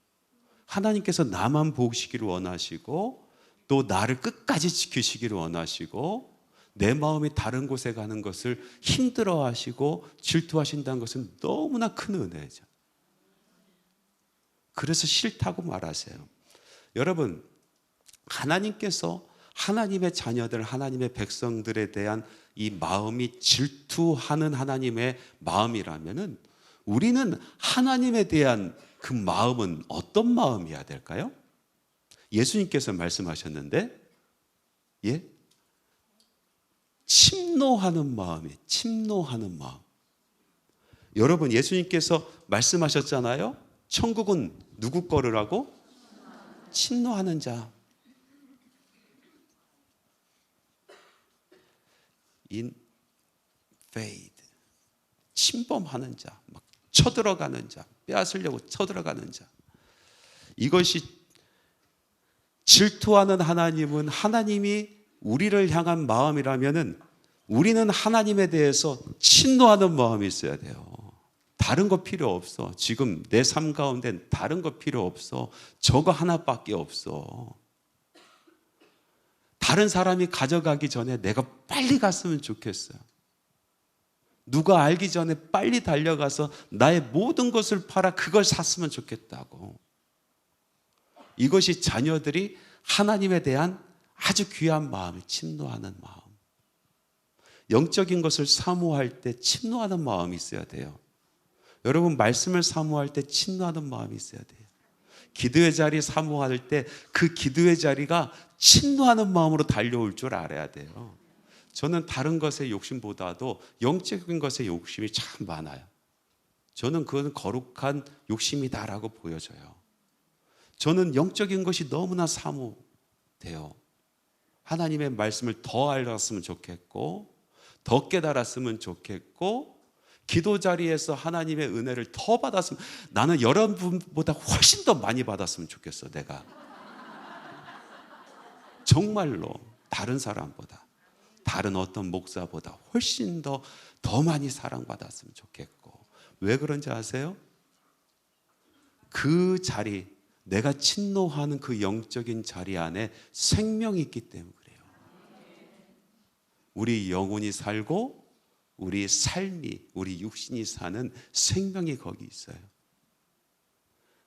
하나님께서 나만 보시기를 원하시고 또 나를 끝까지 지키시기를 원하시고 내 마음이 다른 곳에 가는 것을 힘들어하시고 질투하신다는 것은 너무나 큰 은혜죠. 그래서 싫다고 말하세요. 여러분, 하나님께서 하나님의 자녀들, 하나님의 백성들에 대한 이 마음이 질투하는 하나님의 마음이라면은 우리는 하나님에 대한 그 마음은 어떤 마음이어야 될까요? 예수님께서 말씀하셨는데, 예? 침노하는 마음이에요. 침노하는 마음. 여러분, 예수님께서 말씀하셨잖아요. 천국은 누구 거라고? 침노하는 자. invade. 침범하는 자. 막 쳐들어가는 자. 빼앗으려고 쳐들어가는 자. 이것이 질투하는 하나님은 하나님이 우리를 향한 마음이라면은 우리는 하나님에 대해서 침노하는 마음이 있어야 돼요. 다른 거 필요 없어. 지금 내 삶 가운데 다른 거 필요 없어. 저거 하나밖에 없어. 다른 사람이 가져가기 전에 내가 빨리 갔으면 좋겠어요. 누가 알기 전에 빨리 달려가서 나의 모든 것을 팔아 그걸 샀으면 좋겠다고. 이것이 자녀들이 하나님에 대한 아주 귀한 마음을 침노하는 마음. 영적인 것을 사모할 때 침노하는 마음이 있어야 돼요. 여러분, 말씀을 사모할 때 침노하는 마음이 있어야 돼요. 기도의 자리 사모할 때 그 기도의 자리가 침노하는 마음으로 달려올 줄 알아야 돼요. 저는 다른 것의 욕심보다도 영적인 것의 욕심이 참 많아요. 저는 그건 거룩한 욕심이다라고 보여져요. 저는 영적인 것이 너무나 사모돼요. 하나님의 말씀을 더 알았으면 좋겠고, 더 깨달았으면 좋겠고, 기도 자리에서 하나님의 은혜를 더 받았으면, 나는 여러분보다 훨씬 더 많이 받았으면 좋겠어. 내가 정말로 다른 사람보다, 다른 어떤 목사보다 훨씬 더 많이 사랑받았으면 좋겠고. 왜 그런지 아세요? 그 자리, 내가 침노하는 그 영적인 자리 안에 생명이 있기 때문에 그래요. 우리 영혼이 살고 우리 삶이, 우리 육신이 사는 생명이 거기 있어요.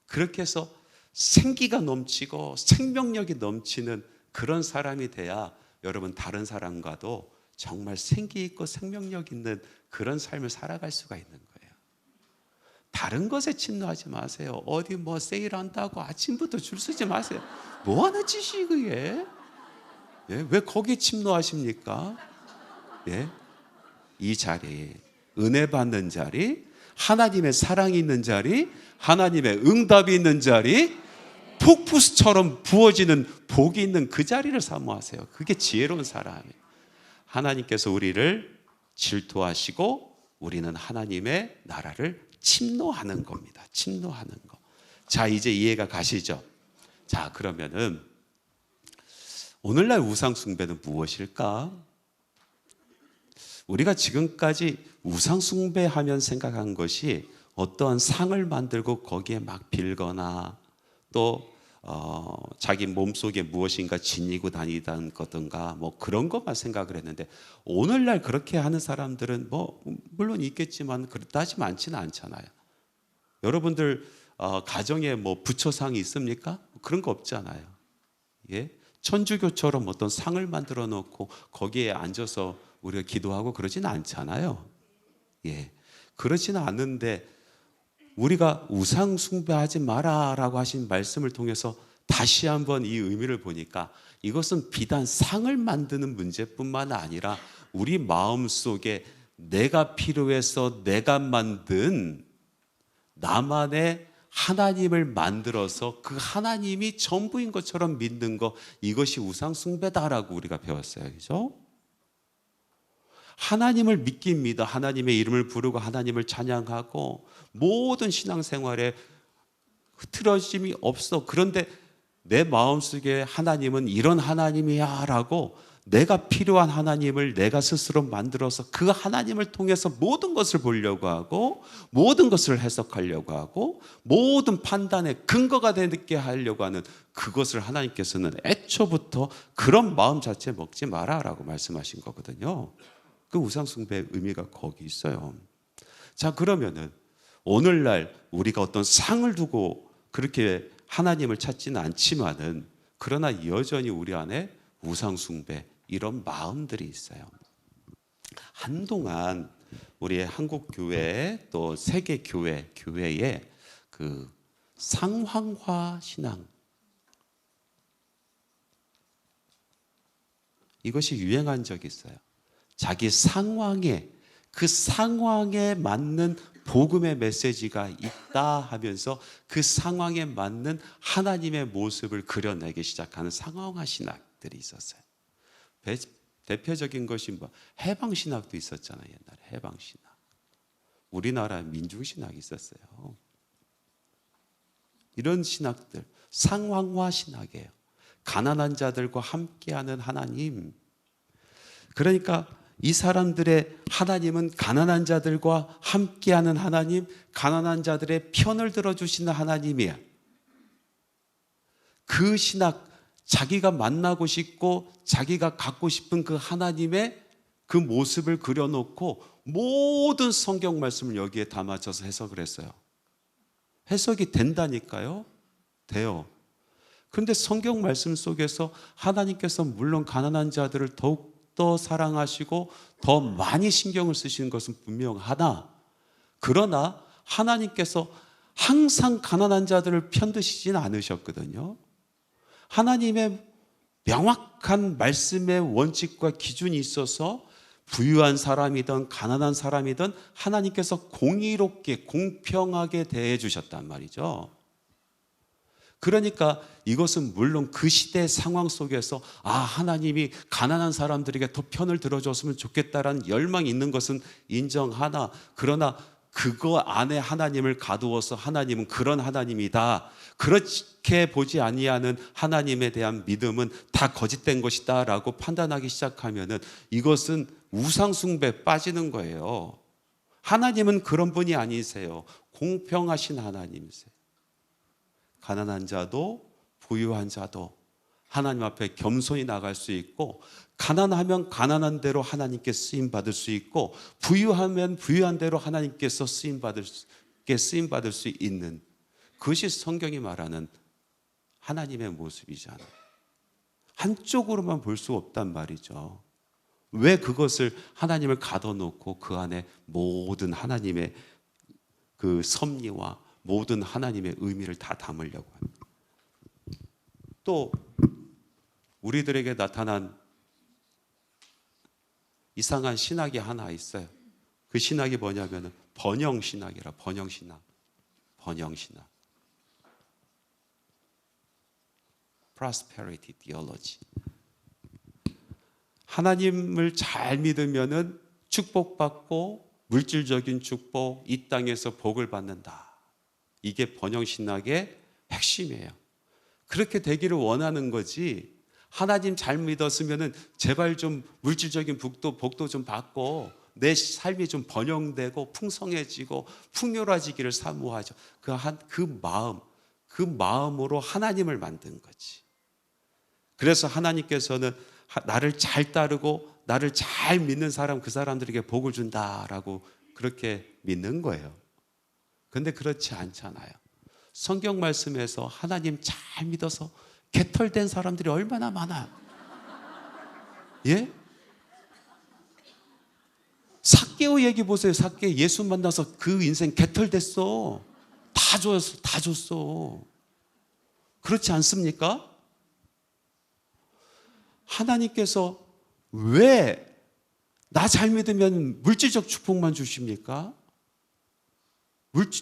그렇게 해서 생기가 넘치고 생명력이 넘치는 그런 사람이 돼야 여러분, 다른 사람과도 정말 생기 있고 생명력 있는 그런 삶을 살아갈 수가 있는 거예요. 다른 것에 침노하지 마세요. 어디 뭐 세일한다고 아침부터 줄 서지 마세요. 뭐 하는 짓이 그게? 예? 왜 거기에 침노하십니까? 예? 이 자리, 은혜 받는 자리, 하나님의 사랑이 있는 자리, 하나님의 응답이 있는 자리, 폭포수처럼 부어지는 복이 있는 그 자리를 사모하세요. 그게 지혜로운 사람이에요. 하나님께서 우리를 질투하시고 우리는 하나님의 나라를 침노하는 겁니다. 침노하는 거. 자, 이제 이해가 가시죠? 자, 그러면은 오늘날 우상 숭배는 무엇일까? 우리가 지금까지 우상 숭배하면 생각한 것이 어떠한 상을 만들고 거기에 막 빌거나 또 자기 몸속에 무엇인가 지니고 다니다는 거든가 뭐 그런 것만 생각을 했는데, 오늘날 그렇게 하는 사람들은 뭐 물론 있겠지만 그렇다지 많지는 않잖아요. 여러분들 가정에 뭐 부처상이 있습니까? 그런 거 없잖아요. 예? 천주교처럼 어떤 상을 만들어 놓고 거기에 앉아서 우리가 기도하고 그러지는 않잖아요. 예. 그러지는 않는데 우리가 우상 숭배하지 마라라고 하신 말씀을 통해서 다시 한번 이 의미를 보니까 이것은 비단 상을 만드는 문제뿐만 아니라 우리 마음속에 내가 필요해서 내가 만든 나만의 하나님을 만들어서 그 하나님이 전부인 것처럼 믿는 거, 이것이 우상 숭배다라고 우리가 배웠어요. 그죠? 하나님을 믿깁니다. 하나님의 이름을 부르고 하나님을 찬양하고 모든 신앙생활에 흐트러짐이 없어. 그런데 내 마음속에 하나님은 이런 하나님이야 라고 내가 필요한 하나님을 내가 스스로 만들어서 그 하나님을 통해서 모든 것을 보려고 하고 모든 것을 해석하려고 하고 모든 판단의 근거가 되게 하려고 하는 그것을 하나님께서는 애초부터 그런 마음 자체 먹지 마라 라고 말씀하신 거거든요. 그 우상숭배의 의미가 거기 있어요. 자, 그러면은 오늘날 우리가 어떤 상을 두고 그렇게 하나님을 찾지는 않지만은 그러나 여전히 우리 안에 우상숭배 이런 마음들이 있어요. 한동안 우리 한국 교회 또 세계 교회에 그 상황화 신앙 이것이 유행한 적이 있어요. 자기 상황에 그 상황에 맞는 복음의 메시지가 있다 하면서 그 상황에 맞는 하나님의 모습을 그려내기 시작하는 상황화 신학들이 있었어요. 대표적인 것이 뭐 해방신학도 있었잖아요. 옛날에 해방신학. 우리나라 민중신학이 있었어요. 이런 신학들 상황화 신학이에요. 가난한 자들과 함께하는 하나님. 그러니까 이 사람들의 하나님은 가난한 자들과 함께하는 하나님, 가난한 자들의 편을 들어주시는 하나님이야. 그 신학, 자기가 만나고 싶고 자기가 갖고 싶은 그 하나님의 그 모습을 그려놓고 모든 성경 말씀을 여기에 담아져서 해석을 했어요. 해석이 된다니까요. 돼요. 그런데 성경 말씀 속에서 하나님께서 물론 가난한 자들을 더욱더 사랑하시고 더 많이 신경을 쓰시는 것은 분명하나, 그러나 하나님께서 항상 가난한 자들을 편드시진 않으셨거든요. 하나님의 명확한 말씀의 원칙과 기준이 있어서 부유한 사람이든 가난한 사람이든 하나님께서 공의롭게 공평하게 대해 주셨단 말이죠. 그러니까 이것은 물론 그 시대의 상황 속에서 하나님이 가난한 사람들에게 더 편을 들어줬으면 좋겠다라는 열망이 있는 것은 인정하나, 그러나 그거 안에 하나님을 가두어서 하나님은 그런 하나님이다, 그렇게 보지 아니하는 하나님에 대한 믿음은 다 거짓된 것이다 라고 판단하기 시작하면은 이것은 우상숭배에 빠지는 거예요. 하나님은 그런 분이 아니세요. 공평하신 하나님이세요. 가난한 자도 부유한 자도 하나님 앞에 겸손히 나갈 수 있고, 가난하면 가난한 대로 하나님께 쓰임 받을 수 있고, 부유하면 부유한 대로 하나님께서 쓰임 받을 수 있는, 그것이 성경이 말하는 하나님의 모습이잖아요. 한쪽으로만 볼 수 없단 말이죠. 왜 그것을 하나님을 가둬놓고 그 안에 모든 하나님의 그 섭리와 모든 하나님의 의미를 다 담으려고 합니다. 또 우리들에게 나타난 이상한 신학이 하나 있어요. 그 신학이 뭐냐면 번영신학이라. 번영신학. Prosperity Theology. 하나님을 잘 믿으면은 축복받고 물질적인 축복, 이 땅에서 복을 받는다. 이게 번영신학의 핵심이에요. 그렇게 되기를 원하는 거지, 하나님 잘 믿었으면은 제발 좀 물질적인 복도 좀 받고 내 삶이 좀 번영되고 풍성해지고 풍요로워지기를 사모하죠. 그 마음으로 하나님을 만든 거지. 그래서 하나님께서는 나를 잘 따르고 나를 잘 믿는 사람, 그 사람들에게 복을 준다라고 그렇게 믿는 거예요. 그런데 그렇지 않잖아요. 성경 말씀에서 하나님 잘 믿어서 개털된 사람들이 얼마나 많아요. 예? 삭개오 얘기 보세요. 삭개 예수 만나서 그 인생 개털됐어. 다 줬어. 그렇지 않습니까? 하나님께서 왜 나 잘 믿으면 물질적 축복만 주십니까?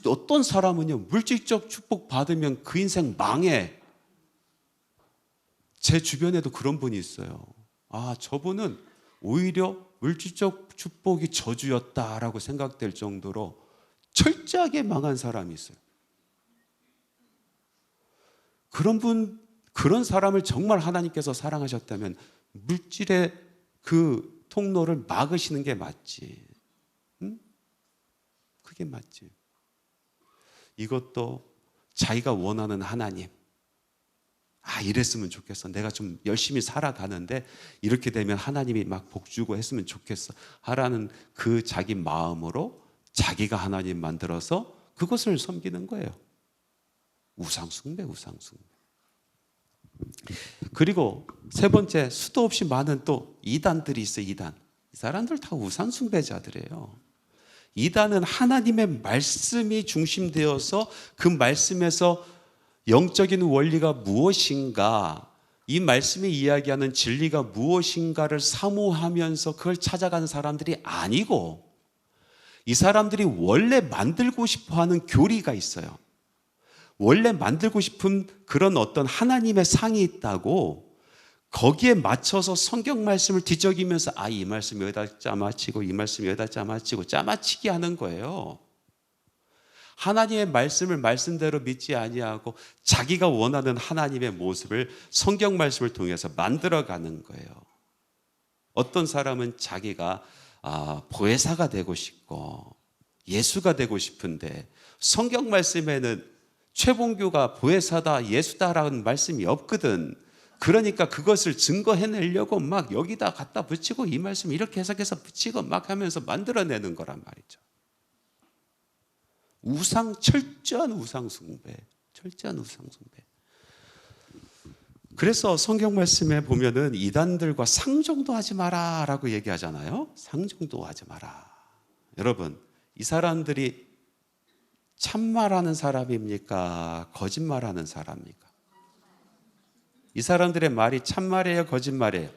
어떤 사람은요, 물질적 축복 받으면 그 인생 망해. 제 주변에도 그런 분이 있어요. 저분은 오히려 물질적 축복이 저주였다라고 생각될 정도로 철저하게 망한 사람이 있어요. 그런 사람을 정말 하나님께서 사랑하셨다면 물질의 그 통로를 막으시는 게 맞지. 응? 그게 맞지. 이것도 자기가 원하는 하나님, 이랬으면 좋겠어. 내가 좀 열심히 살아가는데 이렇게 되면 하나님이 막 복 주고 했으면 좋겠어 하라는 그 자기 마음으로 자기가 하나님 만들어서 그것을 섬기는 거예요. 우상숭배. 그리고 세 번째, 수도 없이 많은 또 이단들이 있어요. 이단. 이 사람들 다 우상숭배자들이에요. 이단은 하나님의 말씀이 중심되어서 그 말씀에서 영적인 원리가 무엇인가, 이 말씀이 이야기하는 진리가 무엇인가를 사모하면서 그걸 찾아가는 사람들이 아니고, 이 사람들이 원래 만들고 싶어 하는 교리가 있어요. 원래 만들고 싶은 그런 어떤 하나님의 상이 있다고 거기에 맞춰서 성경 말씀을 뒤적이면서 이 말씀 여기다 짜맞히고 이 말씀 여기다 짜맞히고 짜맞히기 하는 거예요. 하나님의 말씀을 말씀대로 믿지 아니하고 자기가 원하는 하나님의 모습을 성경 말씀을 통해서 만들어가는 거예요. 어떤 사람은 자기가 보혜사가 되고 싶고 예수가 되고 싶은데 성경 말씀에는 최봉규가 보혜사다 예수다라는 말씀이 없거든. 그러니까 그것을 증거해내려고 막 여기다 갖다 붙이고 이 말씀 이렇게 해석해서 붙이고 막 하면서 만들어내는 거란 말이죠. 철저한 우상숭배. 그래서 성경 말씀에 보면은 이단들과 상종도 하지 마라 라고 얘기하잖아요. 상종도 하지 마라. 여러분, 이 사람들이 참말하는 사람입니까? 거짓말하는 사람입니까? 이 사람들의 말이 참말이에요? 거짓말이에요?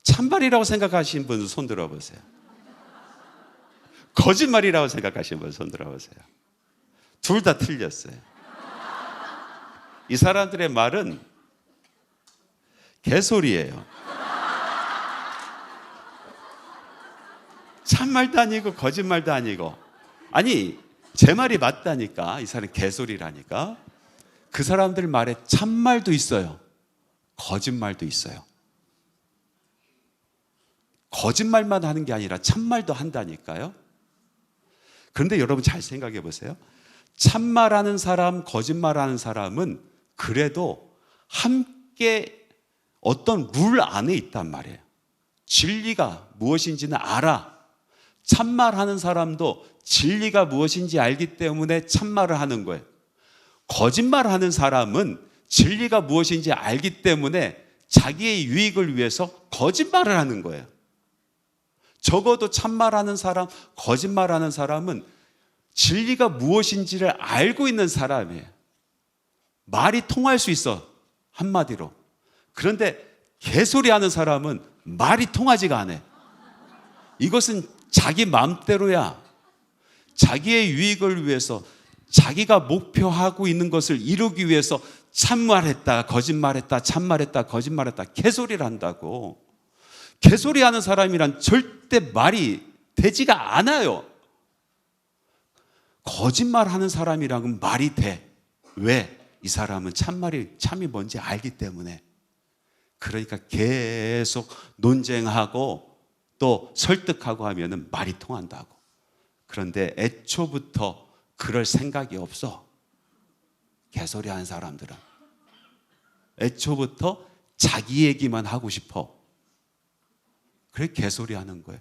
참말이라고 생각하시는 분 손 들어보세요. 거짓말이라고 생각하시는 분 손 들어보세요. 둘 다 틀렸어요. 이 사람들의 말은 개소리예요. 참말도 아니고 거짓말도 아니고. 아니, 제 말이 맞다니까. 이 사람은 개소리라니까. 그 사람들 말에 참말도 있어요. 거짓말도 있어요. 거짓말만 하는 게 아니라 참말도 한다니까요. 그런데 여러분 잘 생각해 보세요. 참말하는 사람, 거짓말하는 사람은 그래도 함께 어떤 룰 안에 있단 말이에요. 진리가 무엇인지는 알아. 참말하는 사람도 진리가 무엇인지 알기 때문에 참말을 하는 거예요. 거짓말하는 사람은 진리가 무엇인지 알기 때문에 자기의 유익을 위해서 거짓말을 하는 거예요. 적어도 참말하는 사람, 거짓말하는 사람은 진리가 무엇인지를 알고 있는 사람이에요. 말이 통할 수 있어, 한마디로. 그런데 개소리하는 사람은 말이 통하지가 않아요. 이것은 자기 마음대로야. 자기의 유익을 위해서 자기가 목표하고 있는 것을 이루기 위해서 참말했다, 거짓말했다, 참말했다, 거짓말했다, 개소리를 한다고. 개소리하는 사람이란 절대 말이 되지가 않아요. 거짓말하는 사람이랑은 말이 돼. 왜? 이 사람은 참이 뭔지 알기 때문에. 그러니까 계속 논쟁하고 또 설득하고 하면은 말이 통한다고. 그런데 애초부터 그럴 생각이 없어. 개소리하는 사람들은 애초부터 자기 얘기만 하고 싶어. 그래 개소리하는 거예요.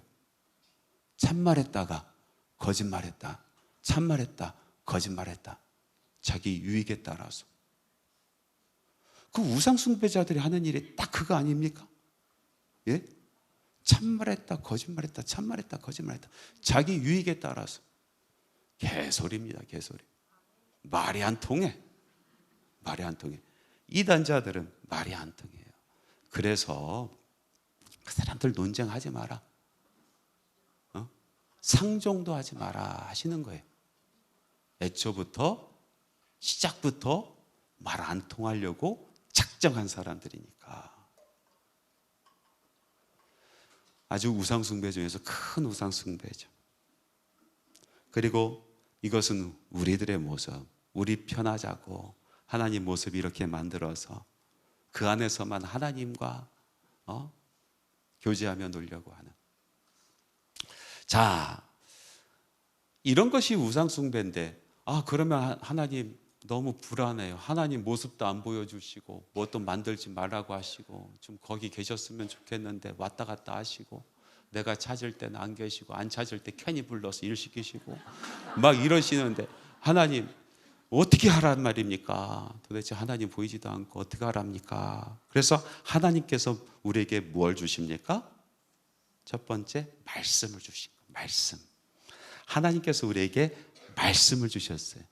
참말했다가 거짓말했다. 참말했다. 거짓말했다. 자기 유익에 따라서. 그 우상숭배자들이 하는 일이 딱 그거 아닙니까? 예? 참말했다. 거짓말했다. 참말했다. 거짓말했다. 자기 유익에 따라서. 개소리입니다. 개소리. 말이 안 통해. 말이 안 통해. 이단자들은 말이 안 통해요. 그래서 그 사람들 논쟁하지 마라. 상종도 하지 마라 하시는 거예요. 애초부터 시작부터 말 안 통하려고 작정한 사람들이니까. 아주 우상숭배 중에서 큰 우상숭배죠. 그리고 이것은 우리들의 모습, 우리 편하자고 하나님 모습 이렇게 만들어서 그 안에서만 하나님과 교제하며 놀려고 하는. 자, 이런 것이 우상숭배인데, 그러면 하나님 너무 불안해요. 하나님 모습도 안 보여주시고 뭐 또 만들지 말라고 하시고 좀 거기 계셨으면 좋겠는데 왔다 갔다 하시고 내가 찾을 때는 안 계시고 안 찾을 때 괜히 불러서 일 시키시고 막 이러시는데 하나님 어떻게 하란 말입니까? 도대체 하나님 보이지도 않고 어떻게 하랍니까? 그래서 하나님께서 우리에게 뭘 주십니까? 첫 번째, 말씀을 주신 거예요. 말씀. 하나님께서 우리에게 말씀을 주셨어요.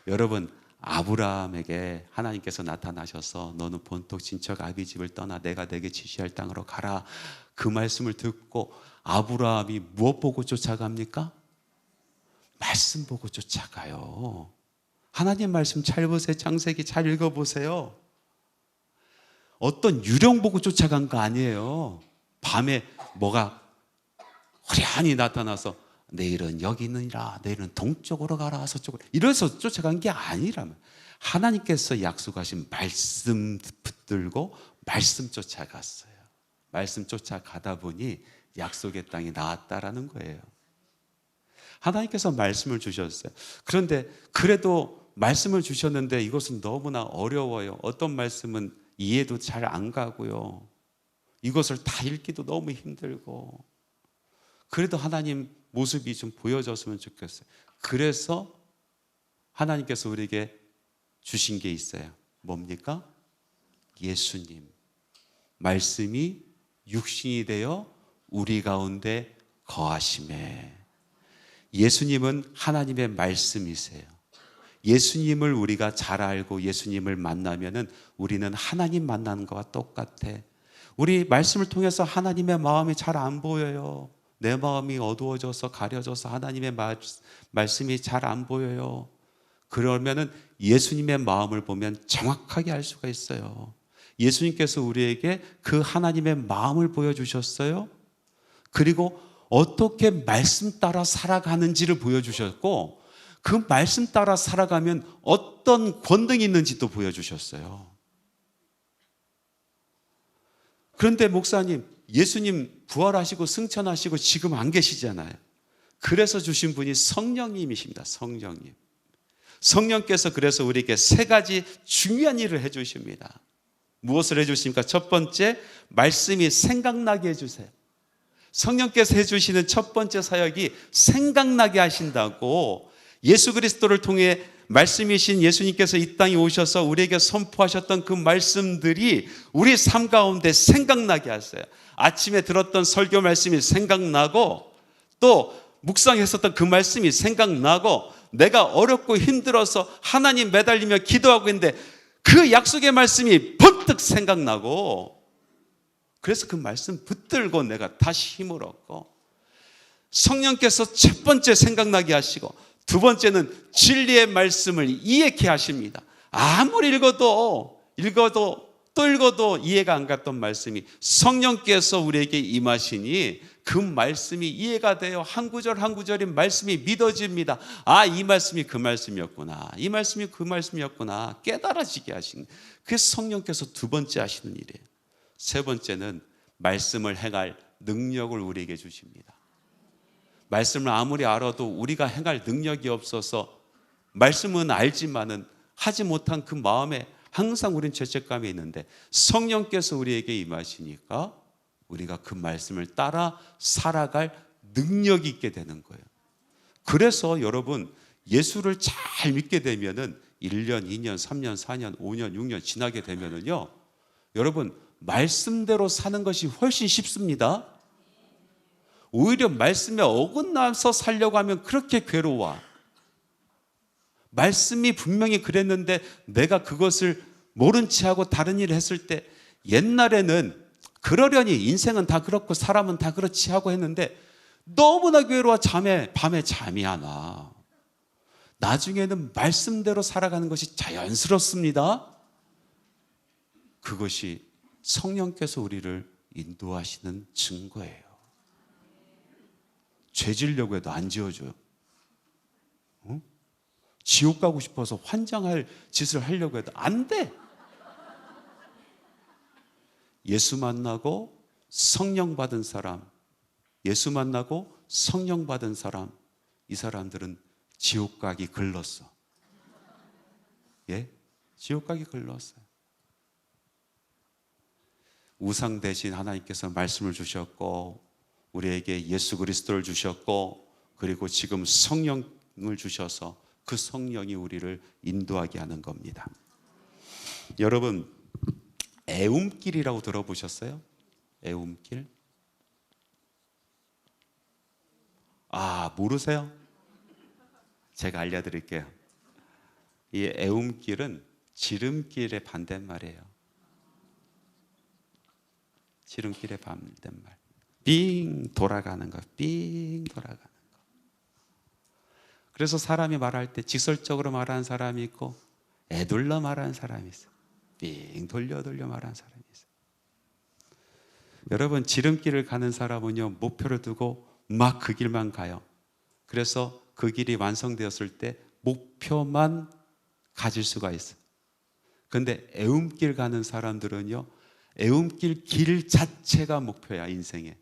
여러분, 아브라함에게 하나님께서 나타나셔서 너는 본토 친척 아비 집을 떠나 내가 내게 지시할 땅으로 가라. 그 말씀을 듣고 아브라함이 무엇 보고 쫓아갑니까? 말씀 보고 쫓아가요. 하나님 말씀 잘 보세요. 창세기 잘 읽어보세요. 어떤 유령 보고 쫓아간 거 아니에요. 밤에 뭐가 화려하니 나타나서 내일은 여기 있느니라, 내일은 동쪽으로 가라, 서쪽으로, 이래서 쫓아간 게 아니라면 하나님께서 약속하신 말씀 붙들고 말씀 쫓아갔어요. 말씀 쫓아가다 보니 약속의 땅이 나왔다라는 거예요. 하나님께서 말씀을 주셨어요. 그런데 그래도 말씀을 주셨는데 이것은 너무나 어려워요. 어떤 말씀은 이해도 잘 안 가고요. 이것을 다 읽기도 너무 힘들고. 그래도 하나님 모습이 좀 보여줬으면 좋겠어요. 그래서 하나님께서 우리에게 주신 게 있어요. 뭡니까? 예수님. 말씀이 육신이 되어 우리 가운데 거하심에. 예수님은 하나님의 말씀이세요. 예수님을 우리가 잘 알고 예수님을 만나면은 우리는 하나님 만나는 것과 똑같아. 우리 말씀을 통해서 하나님의 마음이 잘 안 보여요. 내 마음이 어두워져서 가려져서 하나님의 말씀이 잘 안 보여요. 그러면은 예수님의 마음을 보면 정확하게 알 수가 있어요. 예수님께서 우리에게 그 하나님의 마음을 보여주셨어요. 그리고 어떻게 말씀 따라 살아가는지를 보여주셨고, 그 말씀 따라 살아가면 어떤 권능이 있는지도 보여주셨어요. 그런데 목사님, 예수님 부활하시고 승천하시고 지금 안 계시잖아요. 그래서 주신 분이 성령님이십니다. 성령님. 성령께서 그래서 우리에게 세 가지 중요한 일을 해주십니다. 무엇을 해주십니까? 첫 번째, 말씀이 생각나게 해주세요. 성령께서 해주시는 첫 번째 사역이 생각나게 하신다고. 예수 그리스도를 통해 말씀이신 예수님께서 이 땅에 오셔서 우리에게 선포하셨던 그 말씀들이 우리 삶 가운데 생각나게 하세요. 아침에 들었던 설교 말씀이 생각나고, 또 묵상했었던 그 말씀이 생각나고, 내가 어렵고 힘들어서 하나님 매달리며 기도하고 있는데 그 약속의 말씀이 번뜩 생각나고, 그래서 그 말씀 붙들고 내가 다시 힘을 얻고, 성령께서 첫 번째 생각나게 하시고, 두 번째는 진리의 말씀을 이해케 하십니다. 아무리 읽어도 또 읽어도 이해가 안 갔던 말씀이 성령께서 우리에게 임하시니 그 말씀이 이해가 돼요. 한 구절 한 구절이 말씀이 믿어집니다. 아, 이 말씀이 그 말씀이었구나, 이 말씀이 그 말씀이었구나 깨달아지게 하신, 그게 성령께서 두 번째 하시는 일이에요. 세 번째는 말씀을 행할 능력을 우리에게 주십니다. 말씀을 아무리 알아도 우리가 행할 능력이 없어서 말씀은 알지만은 하지 못한 그 마음에 항상 우린 죄책감이 있는데 성령께서 우리에게 임하시니까 우리가 그 말씀을 따라 살아갈 능력이 있게 되는 거예요. 그래서 여러분, 예수를 잘 믿게 되면은 1년, 2년, 3년, 4년, 5년, 6년 지나게 되면은요, 여러분, 말씀대로 사는 것이 훨씬 쉽습니다. 오히려 말씀에 어긋나서 살려고 하면 그렇게 괴로워. 말씀이 분명히 그랬는데 내가 그것을 모른 채 하고 다른 일을 했을 때, 옛날에는 그러려니 인생은 다 그렇고 사람은 다 그렇지 하고 했는데 너무나 괴로워. 밤에 잠이 안 와. 나중에는 말씀대로 살아가는 것이 자연스럽습니다. 그것이 성령께서 우리를 인도하시는 증거예요. 죄 지으려고 해도 안 지어줘요. 지옥 가고 싶어서 환장할 짓을 하려고 해도 안 돼. 예수 만나고 성령 받은 사람, 예수 만나고 성령 받은 사람, 이 사람들은 지옥 가기 글렀어. 예? 지옥 가기 글렀어요. 우상 대신 하나님께서 말씀을 주셨고, 우리에게 예수 그리스도를 주셨고, 그리고 지금 성령을 주셔서 그 성령이 우리를 인도하게 하는 겁니다. 여러분, 애움길이라고 들어보셨어요? 애움길? 모르세요? 제가 알려드릴게요. 이 애움길은 지름길의 반대말이에요. 지름길의 반대말. 빙 돌아가는 거, 빙 돌아가는 거. 그래서 사람이 말할 때 직설적으로 말하는 사람이 있고 애둘러 말하는 사람이 있어요. 빙 돌려 말하는 사람이 있어요. 여러분, 지름길을 가는 사람은요, 목표를 두고 막 그 길만 가요. 그래서 그 길이 완성되었을 때 목표만 가질 수가 있어요. 그런데 애움길 가는 사람들은요, 애움길 길 자체가 목표야, 인생에.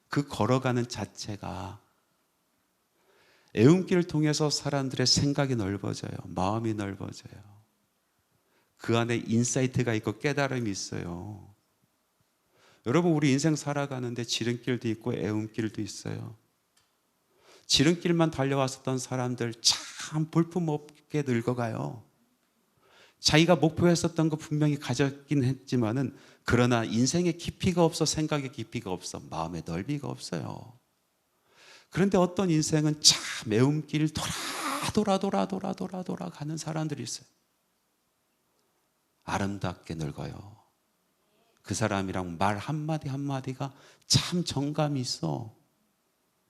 그 걸어가는 자체가. 애움길을 통해서 사람들의 생각이 넓어져요. 마음이 넓어져요. 그 안에 인사이트가 있고 깨달음이 있어요. 여러분, 우리 인생 살아가는데 지름길도 있고 애움길도 있어요. 지름길만 달려왔었던 사람들 참 볼품없게 늙어가요. 자기가 목표했었던 거 분명히 가졌긴 했지만은, 그러나 인생에 깊이가 없어, 생각에 깊이가 없어, 마음에 넓이가 없어요. 그런데 어떤 인생은 참 애움길 돌아 가는 사람들이 있어요. 아름답게 늙어요. 그 사람이랑 말 한마디 한마디가 참 정감이 있어.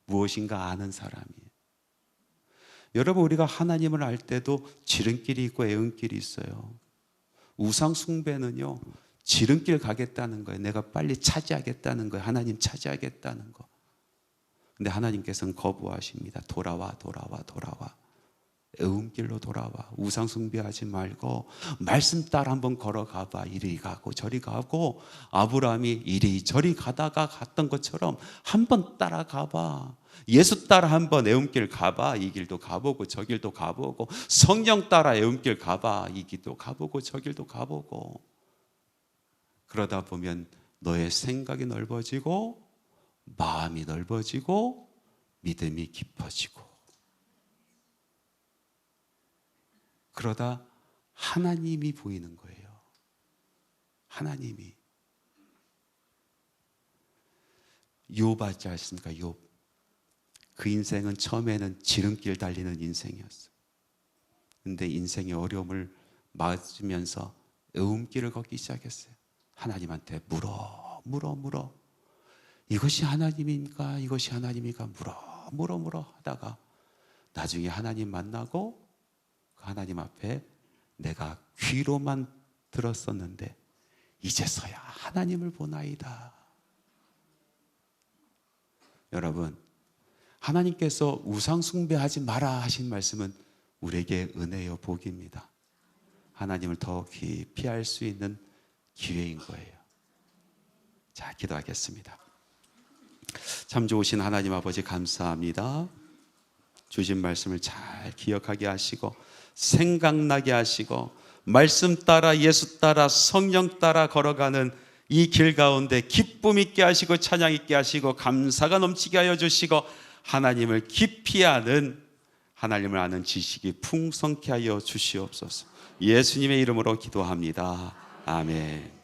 무엇인가 아는 사람이에요. 여러분, 우리가 하나님을 알 때도 지름길이 있고 애움길이 있어요. 우상 숭배는요, 지름길 가겠다는 거예요. 내가 빨리 차지하겠다는 거예요. 하나님 차지하겠다는 거. 근데 하나님께서는 거부하십니다. 돌아와. 애움길로 돌아와. 우상 숭배하지 말고 말씀 따라 한번 걸어가 봐. 이리 가고 저리 가고, 아브라함이 이리저리 가다가 갔던 것처럼 한번 따라가 봐. 예수 따라 한번 애움길 가봐. 이 길도 가보고 저 길도 가보고, 성령 따라 애움길 가봐. 이 길도 가보고 저 길도 가보고. 그러다 보면 너의 생각이 넓어지고 마음이 넓어지고 믿음이 깊어지고, 그러다 하나님이 보이는 거예요. 하나님이. 욥 알지 않습니까? 욥. 그 인생은 처음에는 지름길 달리는 인생이었어요. 근데 인생의 어려움을 맞으면서 애움길을 걷기 시작했어요. 하나님한테 물어. 이것이 하나님입니까? 이것이 하나님입니까? 물어 하다가 나중에 하나님 만나고, 그 하나님 앞에 내가 귀로만 들었었는데 이제서야 하나님을 보나이다. 여러분, 하나님께서 우상 숭배하지 마라 하신 말씀은 우리에게 은혜요 복입니다. 하나님을 더 깊이 알 수 있는 기회인 거예요. 자, 기도하겠습니다. 참 좋으신 하나님 아버지, 감사합니다. 주신 말씀을 잘 기억하게 하시고 생각나게 하시고, 말씀 따라 예수 따라 성령 따라 걸어가는 이 길 가운데 기쁨 있게 하시고 찬양 있게 하시고 감사가 넘치게 하여 주시고, 하나님을 깊이 아는, 하나님을 아는 지식이 풍성케 하여 주시옵소서. 예수님의 이름으로 기도합니다. 아멘.